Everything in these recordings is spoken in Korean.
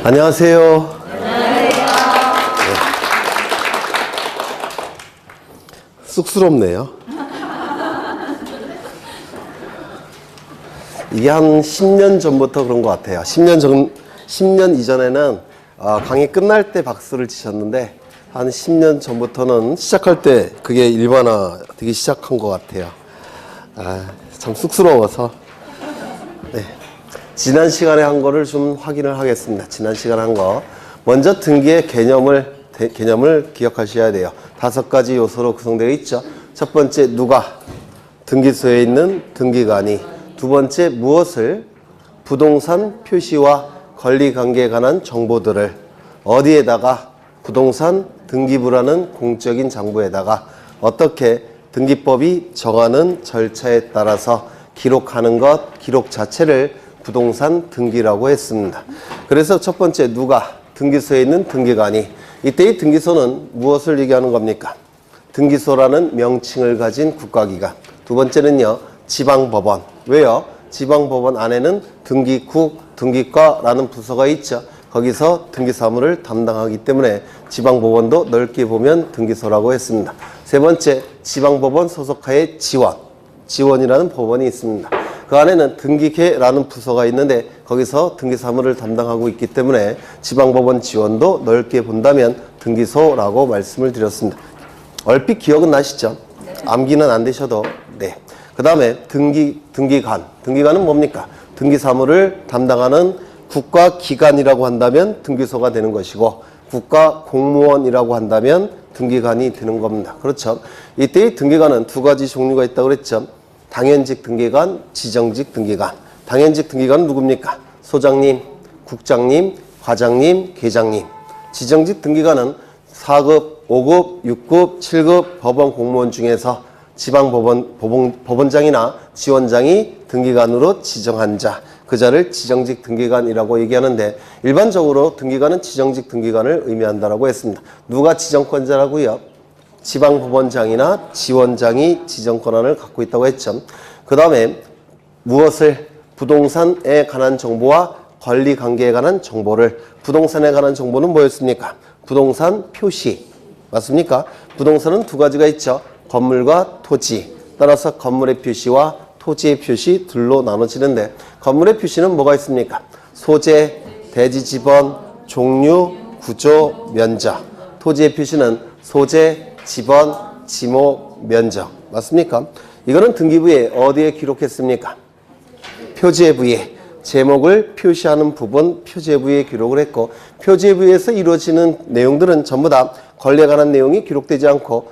안녕하세요. 안녕하세요. 네. 쑥스럽네요. 이게 한 10년 전부터 그런 것 같아요. 10년 이전에는 강의 끝날 때 박수를 치셨는데 한 10년 전부터는 시작할 때 그게 일반화 되기 시작한 것 같아요. 참 쑥스러워서. 네. 지난 시간에 한 거를 좀 확인을 하겠습니다. 지난 시간에 한 거. 먼저 등기의 개념을 기억하셔야 돼요. 5가지 요소로 구성되어 있죠. 첫 번째, 누가 등기소에 있는 등기관이. 두 번째, 무엇을 부동산 표시와 권리관계에 관한 정보들을 어디에다가 부동산 등기부라는 공적인 장부에다가 어떻게 등기법이 정하는 절차에 따라서 기록하는 것, 기록 자체를 부동산 등기라고 했습니다. 그래서 첫 번째, 누가 등기소에 있는 등기관이. 이때의 등기소는 무엇을 얘기하는 겁니까? 등기소라는 명칭을 가진 국가기관. 두 번째는요, 지방법원. 왜요? 지방법원 안에는 등기국, 등기과라는 부서가 있죠. 거기서 등기사무를 담당하기 때문에 지방법원도 넓게 보면 등기소라고 했습니다. 세 번째, 지방법원 소속하에 지원이라는 법원이 있습니다. 그 안에는 등기계라는 부서가 있는데 거기서 등기사무를 담당하고 있기 때문에 지방법원 지원도 넓게 본다면 등기소라고 말씀을 드렸습니다. 얼핏 기억은 나시죠? 네. 암기는 안 되셔도. 네. 그 다음에 등기관. 등기관은 뭡니까? 등기사무를 담당하는 국가기관이라고 한다면 등기소가 되는 것이고 국가공무원이라고 한다면 등기관이 되는 겁니다. 그렇죠? 이때의 등기관은 2가지 종류가 있다고 그랬죠. 당연직 등기관, 지정직 등기관. 당연직 등기관은 누굽니까? 소장님, 국장님, 과장님, 계장님. 지정직 등기관은 4급, 5급, 6급, 7급 법원 공무원 중에서 지방법원장이나 지원장이 등기관으로 지정한 자, 그 자를 지정직 등기관이라고 얘기하는데 일반적으로 등기관은 지정직 등기관을 의미한다라고 했습니다. 누가 지정권자라고요? 지방법원장이나 지원장이 지정권한을 갖고 있다고 했죠. 그 다음에 무엇을 부동산에 관한 정보와 권리관계에 관한 정보를. 부동산에 관한 정보는 뭐였습니까? 부동산 표시. 맞습니까? 부동산은 2가지가 있죠. 건물과 토지. 따라서 건물의 표시와 토지의 표시 둘로 나눠지는데 건물의 표시는 뭐가 있습니까? 소재, 대지 지번, 종류, 구조, 면적. 토지의 표시는 소재, 지번, 지목, 면적. 맞습니까? 이거는 등기부에 어디에 기록했습니까? 표제부에. 제목을 표시하는 부분 표제부에 기록을 했고 표제부에서 이루어지는 내용들은 전부 다 권리에 관한 내용이 기록되지 않고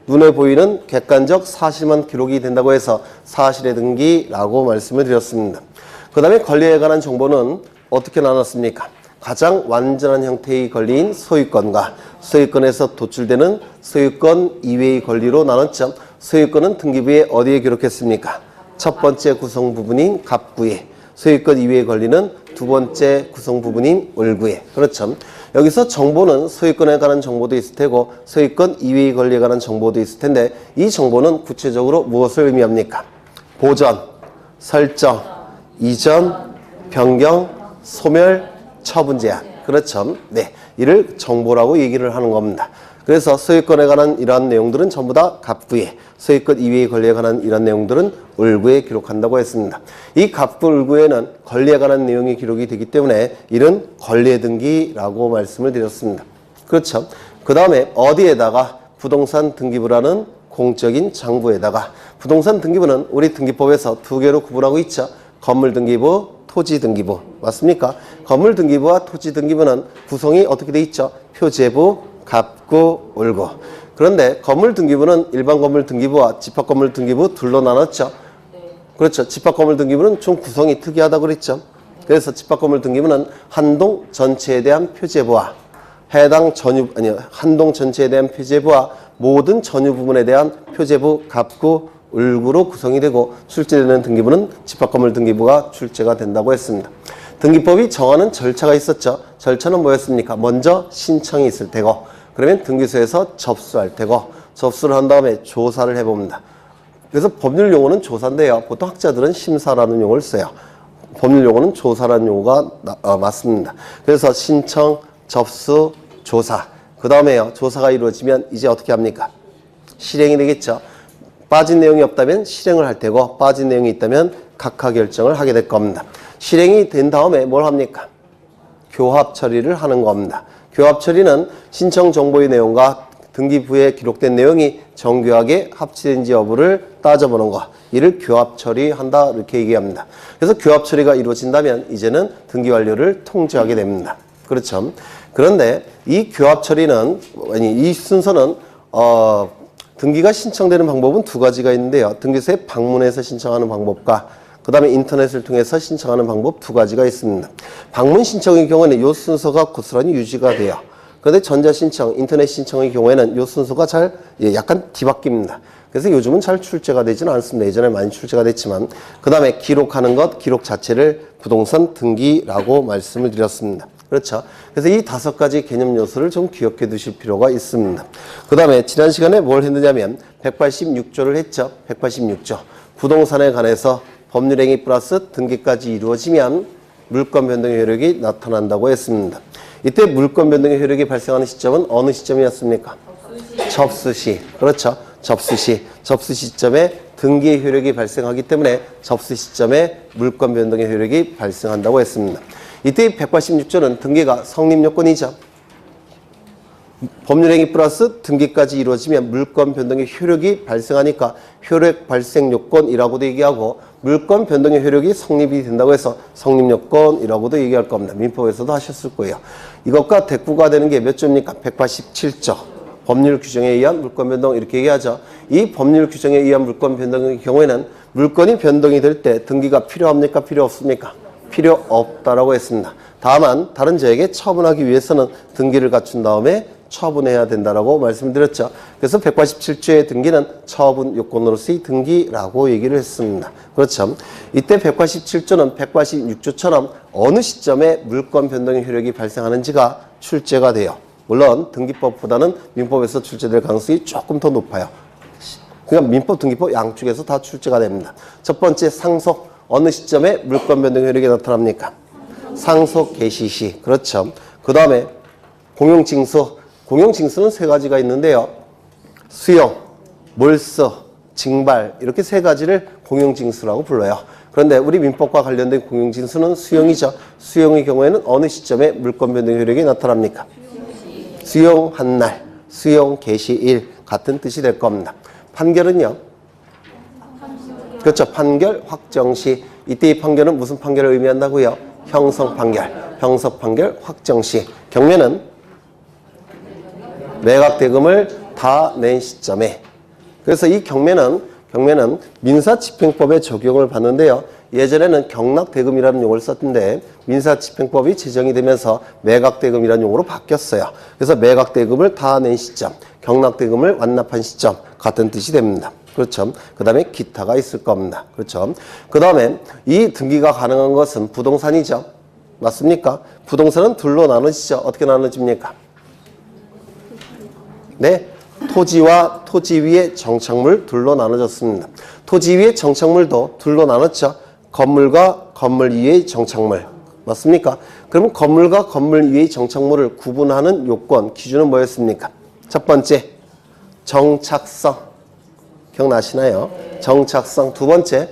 눈에 보이는 객관적 사실만 기록이 된다고 해서 사실의 등기라고 말씀을 드렸습니다. 그 다음에 권리에 관한 정보는 어떻게 나눴습니까? 가장 완전한 형태의 권리인 소유권과 소유권에서 도출되는 소유권 이외의 권리로 나눴죠. 소유권은 등기부에 어디에 기록했습니까? 첫 번째 구성 부분인 갑구에. 소유권 이외의 권리는 2번째 구성 부분인 을구에. 그렇죠. 여기서 정보는 소유권에 관한 정보도 있을 테고 소유권 이외의 권리에 관한 정보도 있을 텐데 이 정보는 구체적으로 무엇을 의미합니까? 보전, 설정, 이전, 변경, 소멸, 처분 제한. 그렇죠. 네. 이를 정보라고 얘기를 하는 겁니다. 그래서 소유권에 관한 이러한 내용들은 전부 다 갑구에, 소유권 이외의 권리에 관한 이러한 내용들은 을구에 기록한다고 했습니다. 이 갑구 을구에는 권리에 관한 내용이 기록이 되기 때문에 이는 권리의 등기라고 말씀을 드렸습니다. 그렇죠. 그 다음에 어디에다가 부동산 등기부라는 공적인 장부에다가. 부동산 등기부는 우리 등기법에서 2개로 구분하고 있죠. 건물 등기부, 토지 등기부. 맞습니까? 건물 등기부와 토지 등기부는 구성이 어떻게 돼 있죠? 표제부, 갑구, 을구. 그런데 건물 등기부는 일반 건물 등기부와 집합 건물 등기부 둘로 나눴죠. 그렇죠. 집합 건물 등기부는 좀 구성이 특이하다고 그랬죠. 그래서 집합 건물 등기부는 한 동 전체에 대한 표제부와 한 동 전체에 대한 표제부와 모든 전유 부분에 대한 표제부, 갑구, 을구로 구성이 되고 출제되는 등기부는 집합 건물 등기부가 출제가 된다고 했습니다. 등기법이 정하는 절차가 있었죠. 절차는 뭐였습니까? 먼저 신청이 있을 테고 그러면 등기소에서 접수할 테고 접수를 한 다음에 조사를 해봅니다. 그래서 법률 용어는 조사인데요. 보통 학자들은 심사라는 용어를 써요. 법률 용어는 조사라는 용어가 맞습니다. 그래서 신청, 접수, 조사. 그 다음에요. 조사가 이루어지면 이제 어떻게 합니까? 실행이 되겠죠. 빠진 내용이 없다면 실행을 할 테고 빠진 내용이 있다면 각하 결정을 하게 될 겁니다. 실행이 된 다음에 뭘 합니까? 교합 처리를 하는 겁니다. 교합 처리는 신청 정보의 내용과 등기부에 기록된 내용이 정교하게 합치된지 여부를 따져보는 것. 이를 교합 처리한다 이렇게 얘기합니다. 그래서 교합 처리가 이루어진다면 이제는 등기 완료를 통지하게 됩니다. 그렇죠. 그런데 이 교합 처리는 이 순서는 등기가 신청되는 방법은 두 가지가 있는데요. 등기소에 방문해서 신청하는 방법과 그 다음에 인터넷을 통해서 신청하는 방법 두 가지가 있습니다. 방문 신청의 경우에는 이 순서가 고스란히 유지가 돼요. 그런데 전자신청, 인터넷 신청의 경우에는 이 순서가 약간 뒤바뀝니다. 그래서 요즘은 잘 출제가 되지는 않습니다. 예전에 많이 출제가 됐지만 그 다음에 기록하는 것, 기록 자체를 부동산 등기라고 말씀을 드렸습니다. 그렇죠. 그래서 이 5가지 개념 요소를 좀 기억해 두실 필요가 있습니다. 그 다음에 지난 시간에 뭘 했느냐면 186조를 했죠. 186조. 부동산에 관해서 법률행위 플러스 등기까지 이루어지면 물권 변동의 효력이 나타난다고 했습니다. 이때 물권 변동의 효력이 발생하는 시점은 어느 시점이었습니까? 접수 시. 그렇죠. 접수 시점에 등기의 효력이 발생하기 때문에 접수 시점에 물권 변동의 효력이 발생한다고 했습니다. 이때 186조는 등기가 성립 요건이죠. 법률행위 플러스 등기까지 이루어지면 물권 변동의 효력이 발생하니까 효력 발생 요건이라고도 얘기하고 물권 변동의 효력이 성립이 된다고 해서 성립 요건이라고도 얘기할 겁니다. 민법에서도 하셨을 거예요. 이것과 대꾸가 되는 게 몇 조입니까? 187조. 법률 규정에 의한 물권 변동 이렇게 얘기하죠. 이 법률 규정에 의한 물권 변동의 경우에는 물권이 변동이 될 때 등기가 필요합니까? 필요 없습니까? 필요 없다라고 했습니다. 다만 다른 자에게 처분하기 위해서는 등기를 갖춘 다음에 처분해야 된다라고 말씀드렸죠. 그래서 187조의 등기는 처분 요건으로서의 등기라고 얘기를 했습니다. 그렇죠. 이때 187조는 186조처럼 어느 시점에 물권 변동의 효력이 발생하는지가 출제가 돼요. 물론 등기법보다는 민법에서 출제될 가능성이 조금 더 높아요. 그러니까 민법, 등기법 양쪽에서 다 출제가 됩니다. 첫 번째 상속. 어느 시점에 물권 변동의 효력이 나타납니까? 상속 개시 시. 그렇죠. 그 다음에 공용징수. 공용징수는 3가지가 있는데요. 수용, 몰수, 징발 이렇게 3가지를 공용징수라고 불러요. 그런데 우리 민법과 관련된 공용징수는 수용이죠. 수용의 경우에는 어느 시점에 물권 변동의 효력이 나타납니까? 수용한 날, 수용 개시일 같은 뜻이 될 겁니다. 판결은요? 그렇죠. 판결 확정시. 이때 이 판결은 무슨 판결을 의미한다고요? 형성판결, 형성판결 확정시. 경매는 매각대금을 다 낸 시점에. 그래서 이 경매는 민사집행법에 적용을 받는데요. 예전에는 경락대금이라는 용어를 썼는데 민사집행법이 제정이 되면서 매각대금이라는 용어로 바뀌었어요. 그래서 매각대금을 다 낸 시점, 경락대금을 완납한 시점 같은 뜻이 됩니다. 그렇죠. 그 다음에 기타가 있을 겁니다. 그렇죠. 그 다음에 이 등기가 가능한 것은 부동산이죠. 맞습니까? 부동산은 둘로 나눠지죠. 어떻게 나눠집니까? 네. 토지와 토지 위의 정착물 둘로 나눠졌습니다. 토지 위의 정착물도 둘로 나눴죠. 건물과 건물 위의 정착물. 맞습니까? 그러면 건물과 건물 위의 정착물을 구분하는 요건, 기준은 뭐였습니까? 첫 번째, 정착성. 기억나시나요? 정착성. 두 번째,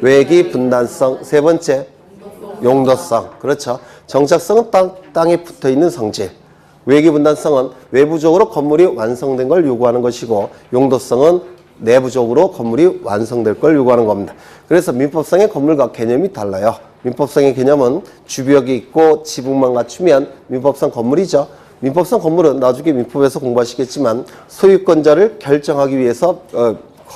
외기 분단성. 세 번째, 용도성. 그렇죠. 정착성은 땅에 붙어있는 성질. 외기 분단성은 외부적으로 건물이 완성된 걸 요구하는 것이고 용도성은 내부적으로 건물이 완성될 걸 요구하는 겁니다. 그래서 민법상의 건물과 개념이 달라요. 민법상의 개념은 주벽이 있고 지붕만 갖추면 민법상 건물이죠. 민법상 건물은 나중에 민법에서 공부하시겠지만 소유권자를 결정하기 위해서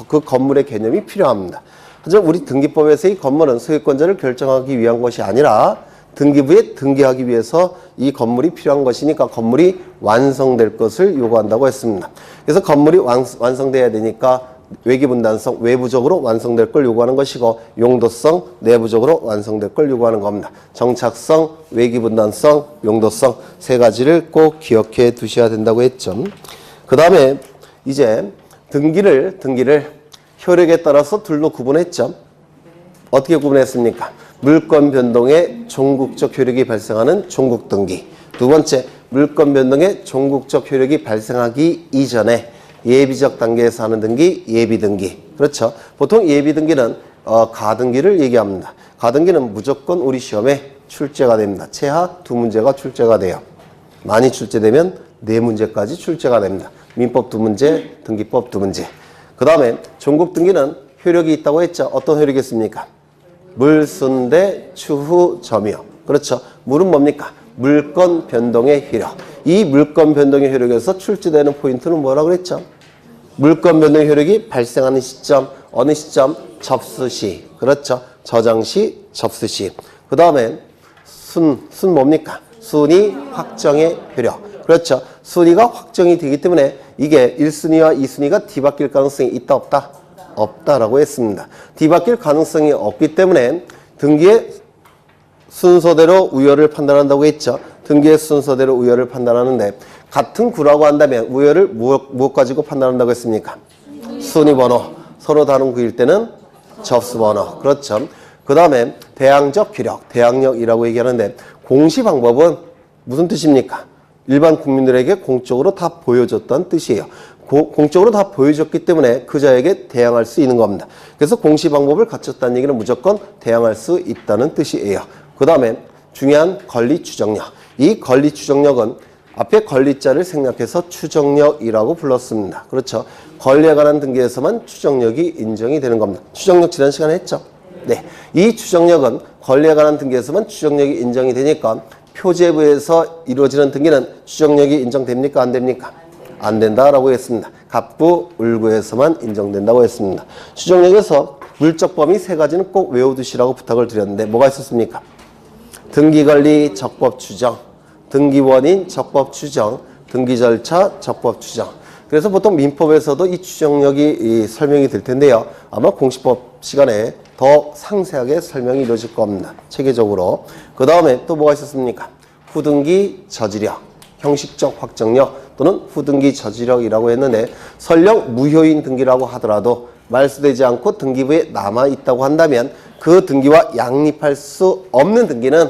그 건물의 개념이 필요합니다. 하지만 우리 등기법에서의 건물은 소유권자를 결정하기 위한 것이 아니라 등기부에 등기하기 위해서 이 건물이 필요한 것이니까 건물이 완성될 것을 요구한다고 했습니다. 그래서 건물이 완성돼야 되니까 외기분단성, 외부적으로 완성될 걸 요구하는 것이고 용도성, 내부적으로 완성될 걸 요구하는 겁니다. 정착성, 외기분단성, 용도성 3가지를 꼭 기억해 두셔야 된다고 했죠. 그 다음에 이제 등기를 효력에 따라서 둘로 구분했죠. 어떻게 구분했습니까? 물건 변동의 종국적 효력이 발생하는 종국 등기. 두 번째, 물건 변동의 종국적 효력이 발생하기 이전에 예비적 단계에서 하는 등기, 예비 등기. 그렇죠. 보통 예비 등기는 가등기를 얘기합니다. 가등기는 무조건 우리 시험에 출제가 됩니다. 최하 2문제가 출제가 돼요. 많이 출제되면 4문제까지 출제가 됩니다. 민법 2문제, 등기법 2문제. 그 다음에 종국 등기는 효력이 있다고 했죠. 어떤 효력이 있습니까? 물순대 추후 점이요. 그렇죠. 물은 뭡니까? 물건 변동의 효력. 이 물건 변동의 효력에서 출제되는 포인트는 뭐라고 그랬죠? 물건 변동의 효력이 발생하는 시점, 어느 시점? 접수 시. 그렇죠. 저장 시, 접수 시. 그 다음에 순 뭡니까? 순위 확정의 효력. 그렇죠. 순위가 확정이 되기 때문에 이게 1순위와 2순위가 뒤바뀔 가능성이 있다, 없다? 없다라고 했습니다. 뒤바뀔 가능성이 없기 때문에 등기의 순서대로 우열을 판단한다고 했죠. 등기의 순서대로 우열을 판단하는데 같은 구라고 한다면 우열을 무엇 가지고 판단한다고 했습니까? 순위 번호. 서로 다른 구일 때는 접수 번호. 그렇죠. 그 다음에 대항적 효력, 대항력이라고 얘기하는데 공시 방법은 무슨 뜻입니까? 일반 국민들에게 공적으로 다 보여줬다는 뜻이에요. 공적으로 다 보여줬기 때문에 그자에게 대항할 수 있는 겁니다. 그래서 공시 방법을 갖췄다는 얘기는 무조건 대항할 수 있다는 뜻이에요. 그 다음에 중요한 권리 추정력. 이 권리 추정력은 앞에 권리자를 생략해서 추정력이라고 불렀습니다. 그렇죠. 권리에 관한 등기에서만 추정력이 인정이 되는 겁니다. 추정력 지난 시간에 했죠. 네, 이 추정력은 권리에 관한 등기에서만 추정력이 인정이 되니까 표제부에서 이루어지는 등기는 추정력이 인정됩니까? 안 됩니까? 안 된다라고 했습니다. 갑구, 을구에서만 인정된다고 했습니다. 추정력에서 물적 범위 3가지는 꼭 외워두시라고 부탁을 드렸는데 뭐가 있었습니까? 등기관리, 적법 추정, 등기원인, 적법 추정, 등기절차, 적법 추정. 그래서 보통 민법에서도 이 추정력이 설명이 될 텐데요. 아마 공시법 시간에 더 상세하게 설명이 이루어질 겁니다. 체계적으로. 그 다음에 또 뭐가 있었습니까? 후등기 저지력, 형식적 확정력 또는 후등기 저지력이라고 했는데 설령 무효인 등기라고 하더라도 말소되지 않고 등기부에 남아있다고 한다면 그 등기와 양립할 수 없는 등기는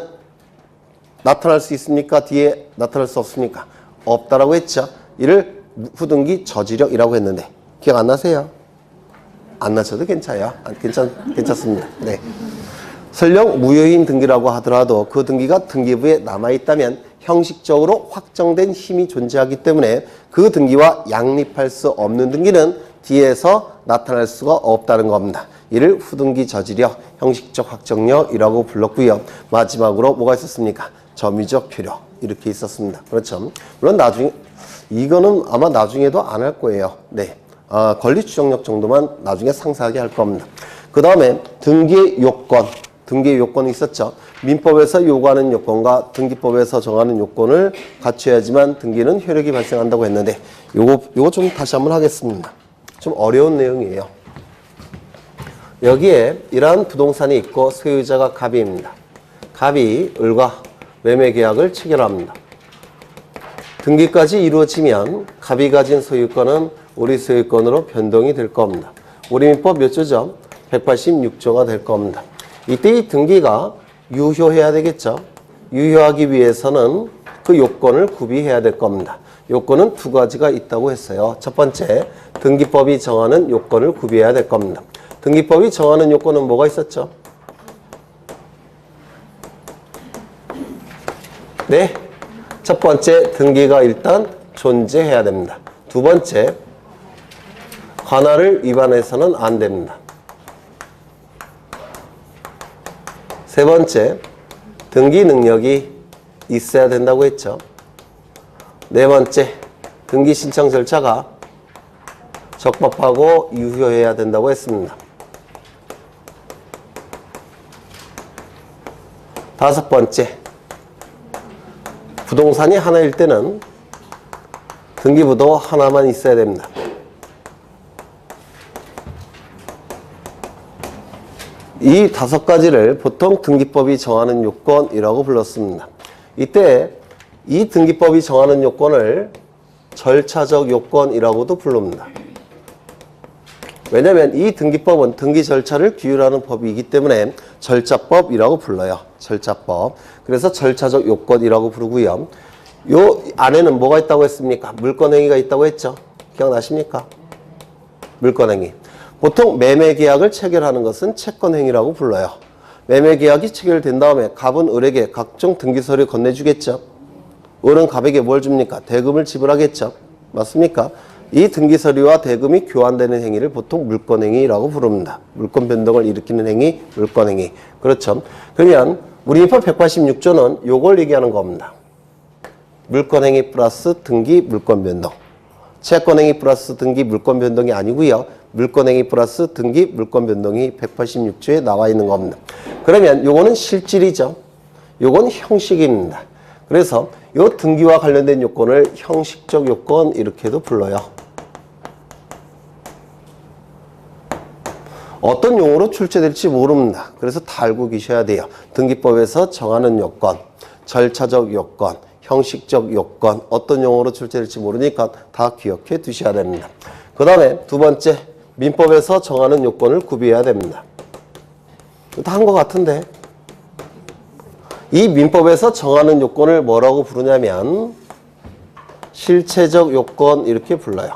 나타날 수 있습니까? 뒤에 나타날 수 없습니까? 없다라고 했죠. 이를 후등기 저지력이라고 했는데 기억 안 나세요? 안 나셔도 괜찮아요. 괜찮습니다. 네. 설령 무효인 등기라고 하더라도 그 등기가 등기부에 남아있다면 형식적으로 확정된 힘이 존재하기 때문에 그 등기와 양립할 수 없는 등기는 뒤에서 나타날 수가 없다는 겁니다. 이를 후등기 저지력, 형식적 확정력이라고 불렀고요. 마지막으로 뭐가 있었습니까? 점유적 효력 이렇게 있었습니다. 그렇죠. 물론 나중에 이거는 아마 나중에도 안 할 거예요. 네. 권리 추정력 정도만 나중에 상세하게 할 겁니다. 그 다음에 등기의 요건, 등기의 요건이 있었죠. 민법에서 요구하는 요건과 등기법에서 정하는 요건을 갖춰야지만 등기는 효력이 발생한다고 했는데 요거 좀 다시 한번 하겠습니다. 좀 어려운 내용이에요. 여기에 이러한 부동산이 있고 소유자가 갑이입니다. 갑이 을과 매매계약을 체결합니다. 등기까지 이루어지면 갑이 가진 소유권은 우리 소유권으로 변동이 될 겁니다. 우리 민법 몇 조죠? 186조가 될 겁니다. 이때 이 등기가 유효해야 되겠죠. 유효하기 위해서는 그 요건을 구비해야 될 겁니다. 요건은 2가지가 있다고 했어요. 첫 번째, 등기법이 정하는 요건을 구비해야 될 겁니다. 등기법이 정하는 요건은 뭐가 있었죠? 네. 첫 번째, 등기가 일단 존재해야 됩니다. 두 번째, 관할을 위반해서는 안 됩니다. 세 번째, 등기 능력이 있어야 된다고 했죠. 네 번째, 등기 신청 절차가 적법하고 유효해야 된다고 했습니다. 다섯 번째, 부동산이 하나일 때는 등기부도 하나만 있어야 됩니다. 이 5가지를 보통 등기법이 정하는 요건이라고 불렀습니다. 이때 이 등기법이 정하는 요건을 절차적 요건이라고도 부릅니다. 왜냐하면 이 등기법은 등기 절차를 규율하는 법이기 때문에 절차법이라고 불러요. 절차법. 그래서 절차적 요건이라고 부르고요. 요 안에는 뭐가 있다고 했습니까? 물권행위가 있다고 했죠. 기억나십니까? 물권행위. 보통 매매계약을 체결하는 것은 채권행위라고 불러요. 매매계약이 체결된 다음에 갑은 을에게 각종 등기서류 건네주겠죠. 을은 갑에게 뭘 줍니까? 대금을 지불하겠죠. 맞습니까? 이 등기서류와 대금이 교환되는 행위를 보통 물권행위라고 부릅니다. 물권 변동을 일으키는 행위, 물권행위. 그렇죠. 그러면 우리 민법 186조는 요걸 얘기하는 겁니다. 물권행위 플러스 등기 물권 변동. 채권행위 플러스 등기 물권 변동이 아니고요. 물권행위 플러스 등기 물권 변동이 186조에 나와 있는 겁니다. 그러면 요거는 실질이죠. 요건 형식입니다. 그래서 요 등기와 관련된 요건을 형식적 요건 이렇게도 불러요. 어떤 용어로 출제될지 모릅니다. 그래서 다 알고 계셔야 돼요. 등기법에서 정하는 요건, 절차적 요건, 형식적 요건, 어떤 용어로 출제될지 모르니까 다 기억해 두셔야 됩니다. 그 다음에 두 번째, 민법에서 정하는 요건을 구비해야 됩니다. 다 한 것 같은데 이 민법에서 정하는 요건을 뭐라고 부르냐면 실체적 요건 이렇게 불러요.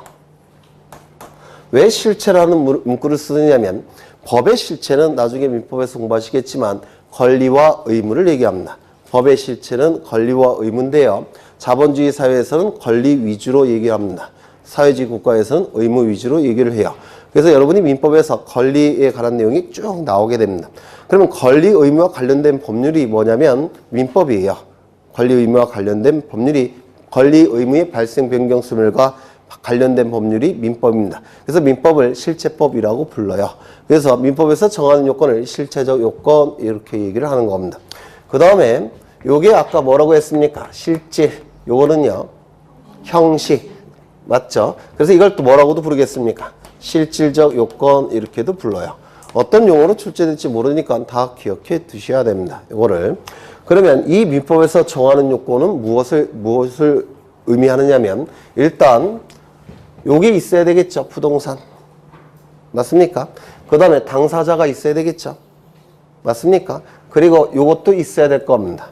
왜 실체라는 문구를 쓰느냐면 법의 실체는 나중에 민법에서 공부하시겠지만 권리와 의무를 얘기합니다. 법의 실체는 권리와 의무인데요. 자본주의 사회에서는 권리 위주로 얘기합니다. 사회주의 국가에서는 의무 위주로 얘기를 해요. 그래서 여러분이 민법에서 권리에 관한 내용이 쭉 나오게 됩니다. 그러면 권리 의무와 관련된 법률이 뭐냐면 민법이에요. 권리 의무와 관련된 법률이 권리 의무의 발생 변경 소멸과 관련된 법률이 민법입니다. 그래서 민법을 실체법이라고 불러요. 그래서 민법에서 정하는 요건을 실체적 요건 이렇게 얘기를 하는 겁니다. 그 다음에 요게 아까 뭐라고 했습니까? 실질. 요거는요. 형식. 맞죠? 그래서 이걸 또 뭐라고도 부르겠습니까? 실질적 요건 이렇게도 불러요. 어떤 용어로 출제될지 모르니까 다 기억해 두셔야 됩니다. 요거를. 그러면 이 민법에서 정하는 요건은 무엇을 의미하느냐면 일단 요게 있어야 되겠죠. 부동산. 맞습니까? 그 다음에 당사자가 있어야 되겠죠. 맞습니까? 그리고 요것도 있어야 될 겁니다.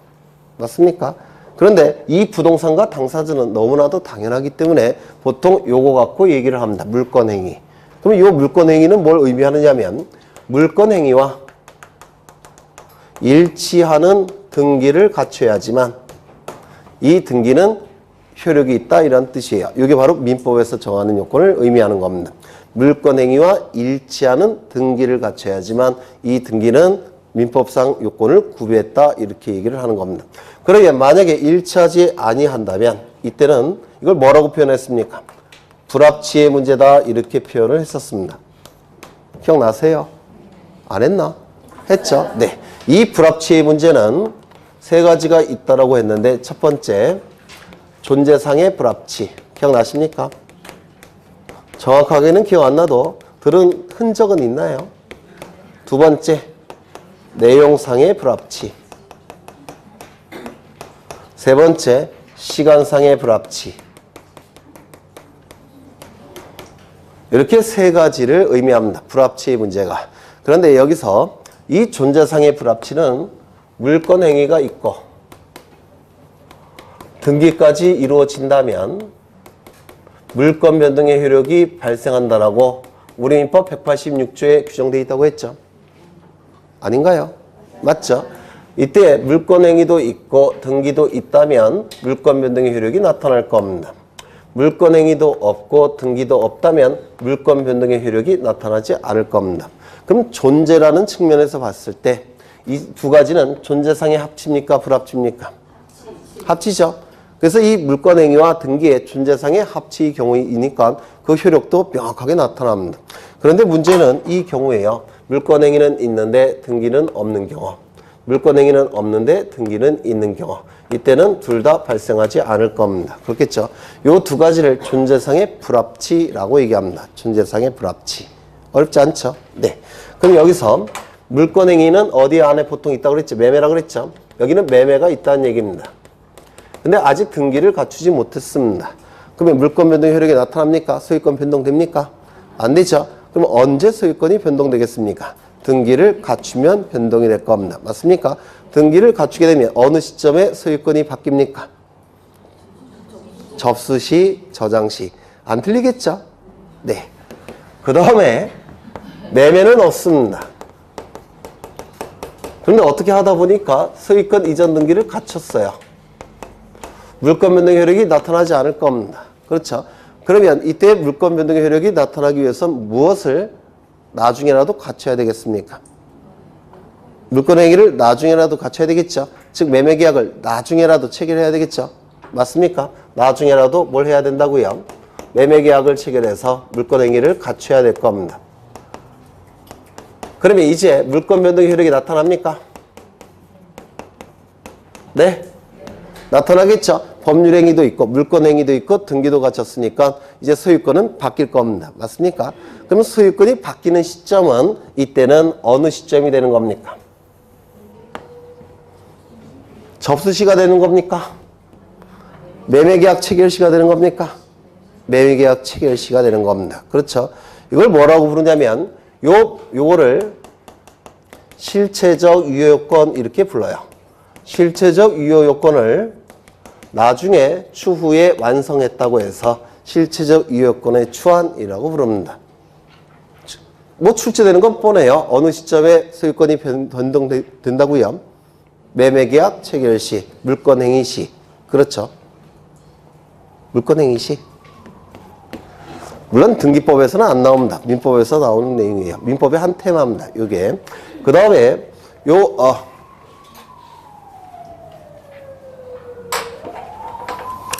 맞습니까? 그런데 이 부동산과 당사자는 너무나도 당연하기 때문에 보통 요거 갖고 얘기를 합니다. 물권행위. 그럼 요 물권행위는 뭘 의미하느냐면 물권행위와 일치하는 등기를 갖춰야지만 이 등기는 효력이 있다 이런 뜻이에요. 이게 바로 민법에서 정하는 요건을 의미하는 겁니다. 물권행위와 일치하는 등기를 갖춰야지만 이 등기는 민법상 요건을 구비했다 이렇게 얘기를 하는 겁니다. 그러면 만약에 일치하지 아니한다면 이때는 이걸 뭐라고 표현했습니까? 불합치의 문제다 이렇게 표현을 했었습니다. 기억나세요? 안 했나? 했죠? 네. 이 불합치의 문제는 세 가지가 있다라고 했는데 첫 번째 존재상의 불합치. 기억나십니까? 정확하게는 기억 안 나도 들은 흔적은 있나요? 두 번째 내용상의 불합치. 세 번째 시간상의 불합치. 이렇게 세 가지를 의미합니다. 불합치의 문제가. 그런데 여기서 이 존재상의 불합치는 물권 행위가 있고 등기까지 이루어진다면 물권 변동의 효력이 발생한다라고 우리 민법 186조에 규정되어 있다고 했죠. 아닌가요? 맞죠? 이때 물권 행위도 있고 등기도 있다면 물권 변동의 효력이 나타날 겁니다. 물권 행위도 없고 등기도 없다면 물권 변동의 효력이 나타나지 않을 겁니다. 그럼 존재라는 측면에서 봤을 때 이 두 가지는 존재상의 합치입니까? 불합치입니까? 합치죠. 그래서 이 물권 행위와 등기의 존재상의 합치의 경우이니까 그 효력도 명확하게 나타납니다. 그런데 문제는 이 경우에요. 물권 행위는 있는데 등기는 없는 경우. 물권 행위는 없는데 등기는 있는 경우. 이때는 둘 다 발생하지 않을 겁니다. 그렇겠죠? 요 두 가지를 존재상의 불합치라고 얘기합니다. 존재상의 불합치. 어렵지 않죠? 네. 그럼 여기서 물권 행위는 어디 안에 보통 있다고 그랬죠? 매매라고 그랬죠? 여기는 매매가 있다는 얘기입니다. 근데 아직 등기를 갖추지 못했습니다. 그러면 물권 변동 효력이 나타납니까? 소유권 변동됩니까? 안 되죠. 그럼 언제 소유권이 변동되겠습니까? 등기를 갖추면 변동이 될 겁니다. 맞습니까? 등기를 갖추게 되면 어느 시점에 소유권이 바뀝니까? 접수 시, 저장 시. 안 틀리겠죠? 네. 그 다음에 매매는 없습니다. 그런데 어떻게 하다 보니까 소유권 이전 등기를 갖췄어요. 물권 변동 효력이 나타나지 않을 겁니다. 그렇죠? 그러면 이때 물권 변동 효력이 나타나기 위해서 무엇을 나중에라도 갖춰야 되겠습니까? 물권 행위를 나중에라도 갖춰야 되겠죠? 즉 매매 계약을 나중에라도 체결해야 되겠죠? 맞습니까? 나중에라도 뭘 해야 된다고요? 매매 계약을 체결해서 물권 행위를 갖춰야 될 겁니다. 그러면 이제 물권 변동 효력이 나타납니까? 네? 나타나겠죠? 법률 행위도 있고 물권 행위도 있고 등기도 갖췄으니까 이제 소유권은 바뀔 겁니다. 맞습니까? 그러면 소유권이 바뀌는 시점은 이때는 어느 시점이 되는 겁니까? 접수시가 되는 겁니까? 매매계약 체결시가 되는 겁니까? 매매계약 체결시가 되는 겁니다. 그렇죠? 이걸 뭐라고 부르냐면 요거를 실체적 유효요건 이렇게 불러요. 실체적 유효요건을 나중에 추후에 완성했다고 해서 실체적 유효요건의 추안이라고 부릅니다. 뭐 출제되는 건 뻔해요. 어느 시점에 소유권이 변동된다고요? 매매계약 체결 시, 물권행위 시. 그렇죠? 물권행위 시. 물론 등기법에서는 안 나옵니다. 민법에서 나오는 내용이에요. 민법의 한 테마입니다. 요게. 그 다음에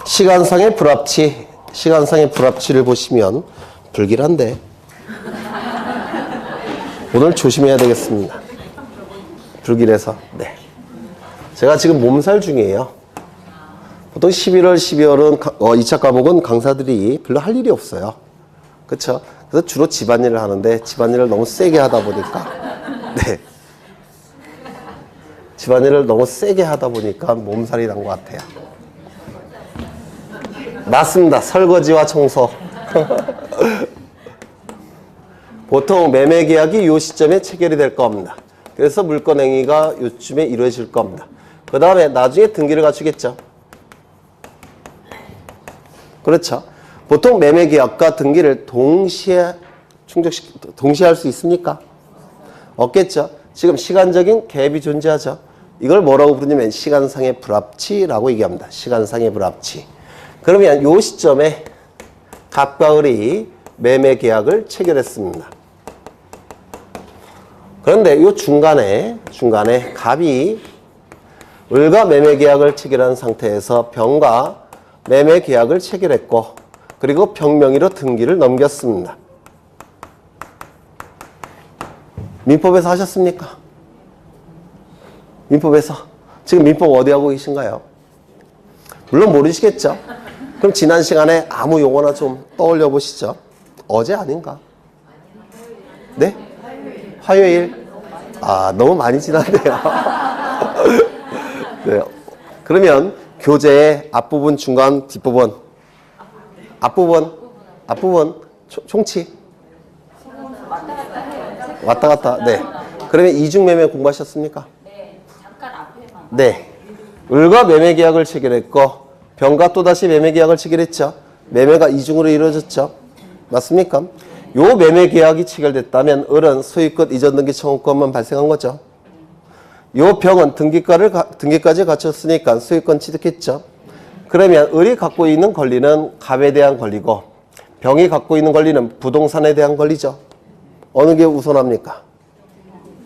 시간상의 불합치. 시간상의 불합치를 보시면 불길한데 오늘 조심해야 되겠습니다. 불길해서. 네. 제가 지금 몸살 중이에요. 보통 11월, 12월은 2차 과목은 강사들이 별로 할 일이 없어요. 그렇죠? 그래서 주로 집안일을 하는데 집안일을 너무 세게 하다 보니까 네. 집안일을 너무 세게 하다 보니까 몸살이 난 것 같아요. 맞습니다. 설거지와 청소. 보통 매매 계약이 이 시점에 체결이 될 겁니다. 그래서 물권 행위가 요쯤에 이루어질 겁니다. 그 다음에 나중에 등기를 갖추겠죠. 그렇죠. 보통 매매 계약과 등기를 동시에 할 수 있습니까? 없겠죠. 지금 시간적인 갭이 존재하죠. 이걸 뭐라고 부르냐면 시간상의 불합치라고 얘기합니다. 시간상의 불합치. 그러면 이 시점에 갑과 을이 매매 계약을 체결했습니다. 그런데 이 중간에 갑이 을과 매매 계약을 체결한 상태에서 병과 매매 계약을 체결했고 그리고 병명의로 등기를 넘겼습니다. 민법에서 하셨습니까? 민법에서. 지금 민법 어디 하고 계신가요? 물론 모르시겠죠? 그럼 지난 시간에 아무 용어나 좀 떠올려 보시죠. 어제 아닌가? 네? 화요일? 아, 너무 많이 지났네요. 네. 그러면 교재의 앞부분, 중간, 뒷부분. 앞부분, 총치. 왔다 갔다. 네. 그러면 이중매매 공부하셨습니까? 네. 잠깐 앞에만. 네. 을과 매매 계약을 체결했고 병과 또다시 매매 계약을 체결했죠. 매매가 이중으로 이루어졌죠. 맞습니까? 요 매매 계약이 체결됐다면 을은 소유권 이전 등기 청구권만 발생한 거죠. 요 병은 등기까지 갖췄으니까 소유권 취득했죠. 그러면 을이 갖고 있는 권리는 갑에 대한 권리고 병이 갖고 있는 권리는 부동산에 대한 권리죠. 어느 게 우선합니까?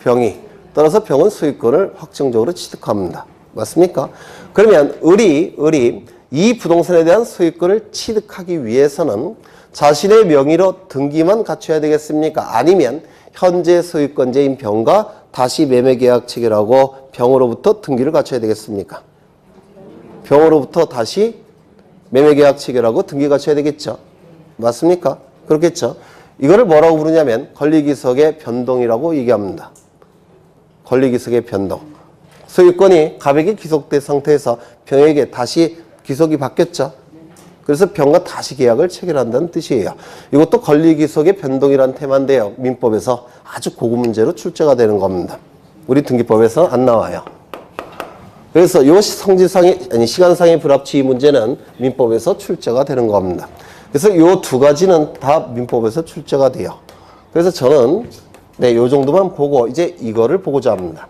병이. 따라서 병은 소유권을 확정적으로 취득합니다. 맞습니까? 그러면 을이 이 부동산에 대한 소유권을 취득하기 위해서는 자신의 명의로 등기만 갖춰야 되겠습니까? 아니면 현재 소유권자인 병과 다시 매매계약 체결하고 병으로부터 등기를 갖춰야 되겠습니까? 병으로부터 다시 매매계약 체결하고 등기 갖춰야 되겠죠. 맞습니까? 그렇겠죠. 이거를 뭐라고 부르냐면 권리기석의 변동이라고 얘기합니다. 권리기석의 변동. 소유권이 갑에게 기속된 상태에서 병에게 다시 기속이 바뀌었죠. 그래서 병과 다시 계약을 체결한다는 뜻이에요. 이것도 권리기속의 변동이라는 테마인데요. 민법에서 아주 고급 문제로 출제가 되는 겁니다. 우리 등기법에서 안 나와요. 그래서 이 시간상의 불합치 이 문제는 민법에서 출제가 되는 겁니다. 그래서 이 두 가지는 다 민법에서 출제가 돼요. 그래서 저는 요 정도만 보고 이제 이거를 보고자 합니다.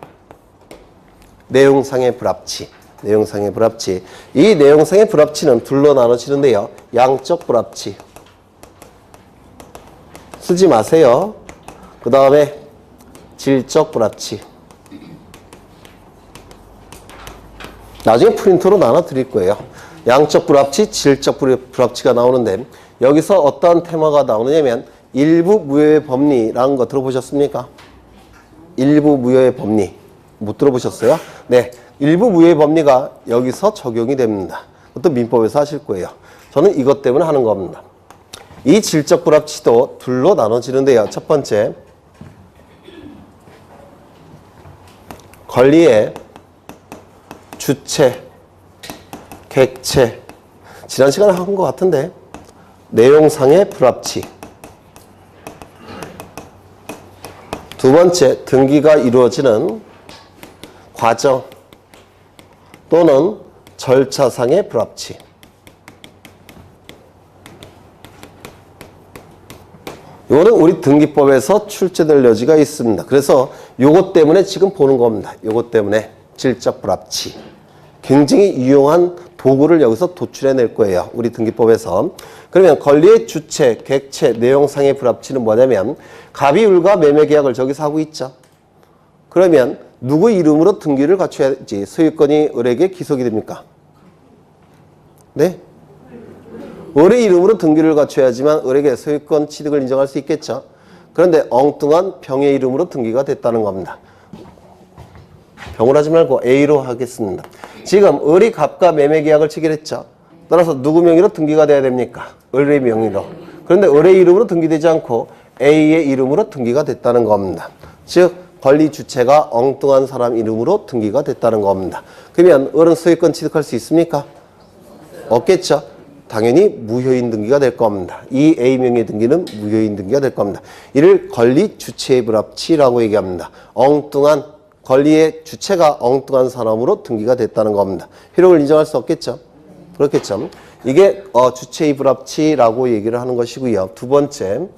내용상의 불합치. 내용상의 불합치. 이 내용상의 불합치는 둘로 나눠지는데요. 양적 불합치. 쓰지 마세요. 그 다음에 질적 불합치. 나중에 프린터로 나눠 드릴 거예요. 양적 불합치, 질적 불합치가 나오는데 여기서 어떠한 테마가 나오느냐면 일부 무효의 법리라는 거 들어보셨습니까? 일부 무효의 법리. 못 들어보셨어요? 네. 일부 무효의 법리가 여기서 적용이 됩니다. 그것도 민법에서 하실 거예요. 저는 이것 때문에 하는 겁니다. 이 질적 불합치도 둘로 나눠지는데요. 첫 번째, 권리의 주체, 객체. 지난 시간에 한 것 같은데 내용상의 불합치. 두 번째, 등기가 이루어지는 과정 또는 절차상의 불합치. 이거는 우리 등기법에서 출제될 여지가 있습니다. 그래서 요것 때문에 지금 보는 겁니다. 요것 때문에 질적 불합치. 굉장히 유용한 도구를 여기서 도출해낼 거예요. 우리 등기법에서. 그러면 권리의 주체, 객체, 내용상의 불합치는 뭐냐면 갑이율과 매매계약을 저기서 하고 있죠. 그러면 누구 이름으로 등기를 갖춰야지 소유권이 을에게 기속이 됩니까? 네? 을의 이름으로 등기를 갖춰야지만 을에게 소유권 취득을 인정할 수 있겠죠. 그런데 엉뚱한 병의 이름으로 등기가 됐다는 겁니다. 병을 하지 말고 A로 하겠습니다. 지금 을이 갑과 매매계약을 체결했죠. 따라서 누구 명의로 등기가 돼야 됩니까? 을의 명의로. 그런데 을의 이름으로 등기되지 않고 A의 이름으로 등기가 됐다는 겁니다. 즉 권리 주체가 엉뚱한 사람 이름으로 등기가 됐다는 겁니다. 그러면 을은 소유권 취득할 수 있습니까? 없겠죠. 당연히 무효인 등기가 될 겁니다. 이 A 명의 등기는 무효인 등기가 될 겁니다. 이를 권리 주체의 불합치라고 얘기합니다. 엉뚱한 권리의 주체가 엉뚱한 사람으로 등기가 됐다는 겁니다. 효력을 인정할 수 없겠죠. 그렇겠죠. 이게 주체의 불합치라고 얘기를 하는 것이고요. 두 번째,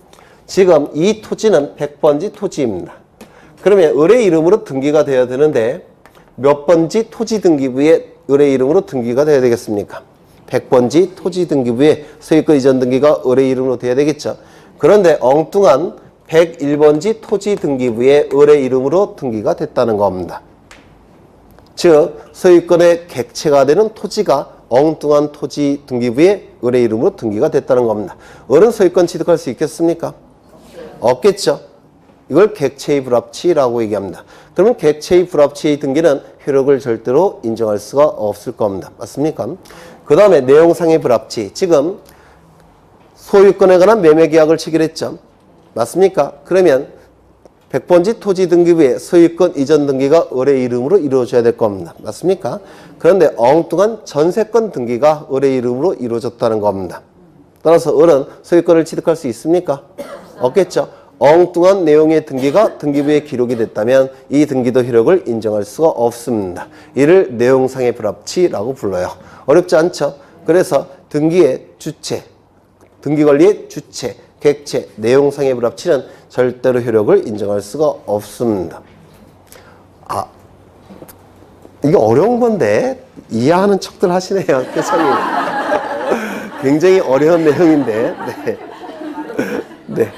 지금 이 토지는 100번지 토지입니다. 그러면 을의 이름으로 등기가 돼야 되는데 몇 번지 토지 등기부에 을의 이름으로 등기가 돼야 되겠습니까? 100번지 토지 등기부에 소유권 이전 등기가 을의 이름으로 돼야 되겠죠. 그런데 엉뚱한 101번지 토지 등기부에 을의 이름으로 등기가 됐다는 겁니다. 즉 소유권의 객체가 되는 토지가 엉뚱한 토지 등기부에 을의 이름으로 등기가 됐다는 겁니다. 을은 소유권 취득할 수 있겠습니까? 없겠죠. 이걸 객체의 불합치라고 얘기합니다. 그러면 객체의 불합치의 등기는 효력을 절대로 인정할 수가 없을 겁니다. 맞습니까? 그 다음에 내용상의 불합치. 지금 소유권에 관한 매매계약을 체결했죠. 맞습니까? 그러면 100번지 토지 등기부에 소유권 이전 등기가 을의 이름으로 이루어져야 될 겁니다. 맞습니까? 그런데 엉뚱한 전세권 등기가 을의 이름으로 이루어졌다는 겁니다. 따라서 을은 소유권을 취득할 수 있습니까? 없겠죠. 엉뚱한 내용의 등기가 등기부에 기록이 됐다면 이 등기도 효력을 인정할 수가 없습니다. 이를 내용상의 불합치라고 불러요. 어렵지 않죠? 그래서 등기의 주체, 등기권리의 주체, 객체, 내용상의 불합치는 절대로 효력을 인정할 수가 없습니다. 이게 어려운 건데 이해하는 척들 하시네요. 세상에. 굉장히 어려운 내용인데. 네. 네.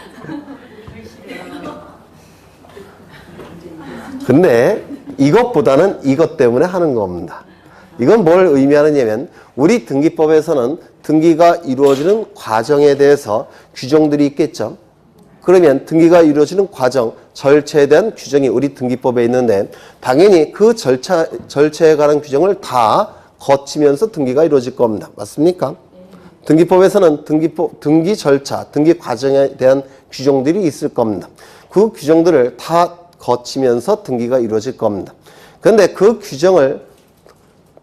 근데 이것보다는 이것 때문에 하는 겁니다. 이건 뭘 의미하느냐면 우리 등기법에서는 등기가 이루어지는 과정에 대해서 규정들이 있겠죠. 그러면 등기가 이루어지는 과정, 절차에 대한 규정이 우리 등기법에 있는데 당연히 그 절차에 관한 규정을 다 거치면서 등기가 이루어질 겁니다. 맞습니까? 등기법에서는 등기 절차, 등기 과정에 대한 규정들이 있을 겁니다. 그 규정들을 다 거치면서 등기가 이루어질 겁니다. 그런데 그 규정을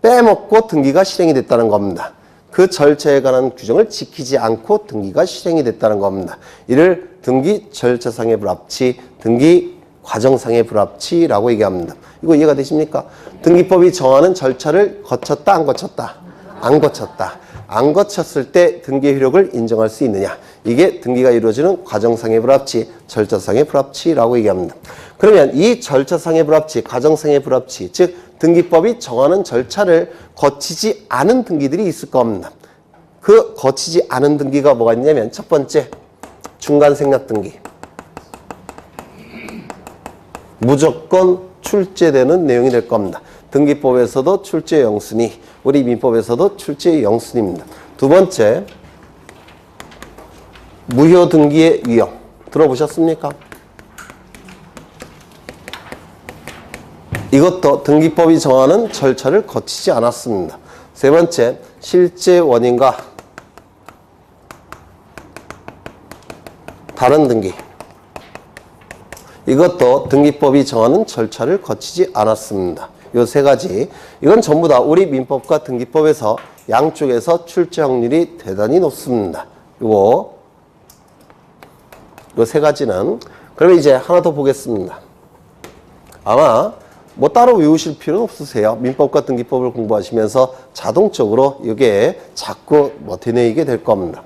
빼먹고 등기가 실행이 됐다는 겁니다. 그 절차에 관한 규정을 지키지 않고 등기가 실행이 됐다는 겁니다. 이를 등기 절차상의 불합치, 등기 과정상의 불합치라고 얘기합니다. 이거 이해가 되십니까? 등기법이 정하는 절차를 거쳤다, 안 거쳤다? 안 거쳤다. 안 거쳤을 때 등기 효력을 인정할 수 있느냐? 이게 등기가 이루어지는 과정상의 불합치, 절차상의 불합치라고 얘기합니다. 그러면 이 절차상의 불합치, 과정상의 불합치, 즉 등기법이 정하는 절차를 거치지 않은 등기들이 있을 겁니다. 그 거치지 않은 등기가 뭐가 있냐면 첫 번째, 중간 생략 등기. 무조건 출제되는 내용이 될 겁니다. 등기법에서도 출제 영순위, 우리 민법에서도 출제 영순위입니다. 두 번째, 무효 등기의 유형. 들어보셨습니까? 이것도 등기법이 정하는 절차를 거치지 않았습니다. 세 번째, 실제 원인과 다른 등기. 이것도 등기법이 정하는 절차를 거치지 않았습니다. 요 세 가지. 이건 전부 다 우리 민법과 등기법에서 양쪽에서 출제 확률이 대단히 높습니다. 요 세 가지는. 그러면 이제 하나 더 보겠습니다. 아마 뭐 따로 외우실 필요는 없으세요. 민법과 등기법을 공부하시면서 자동적으로 이게 자꾸 뭐 되뇌이게 될 겁니다.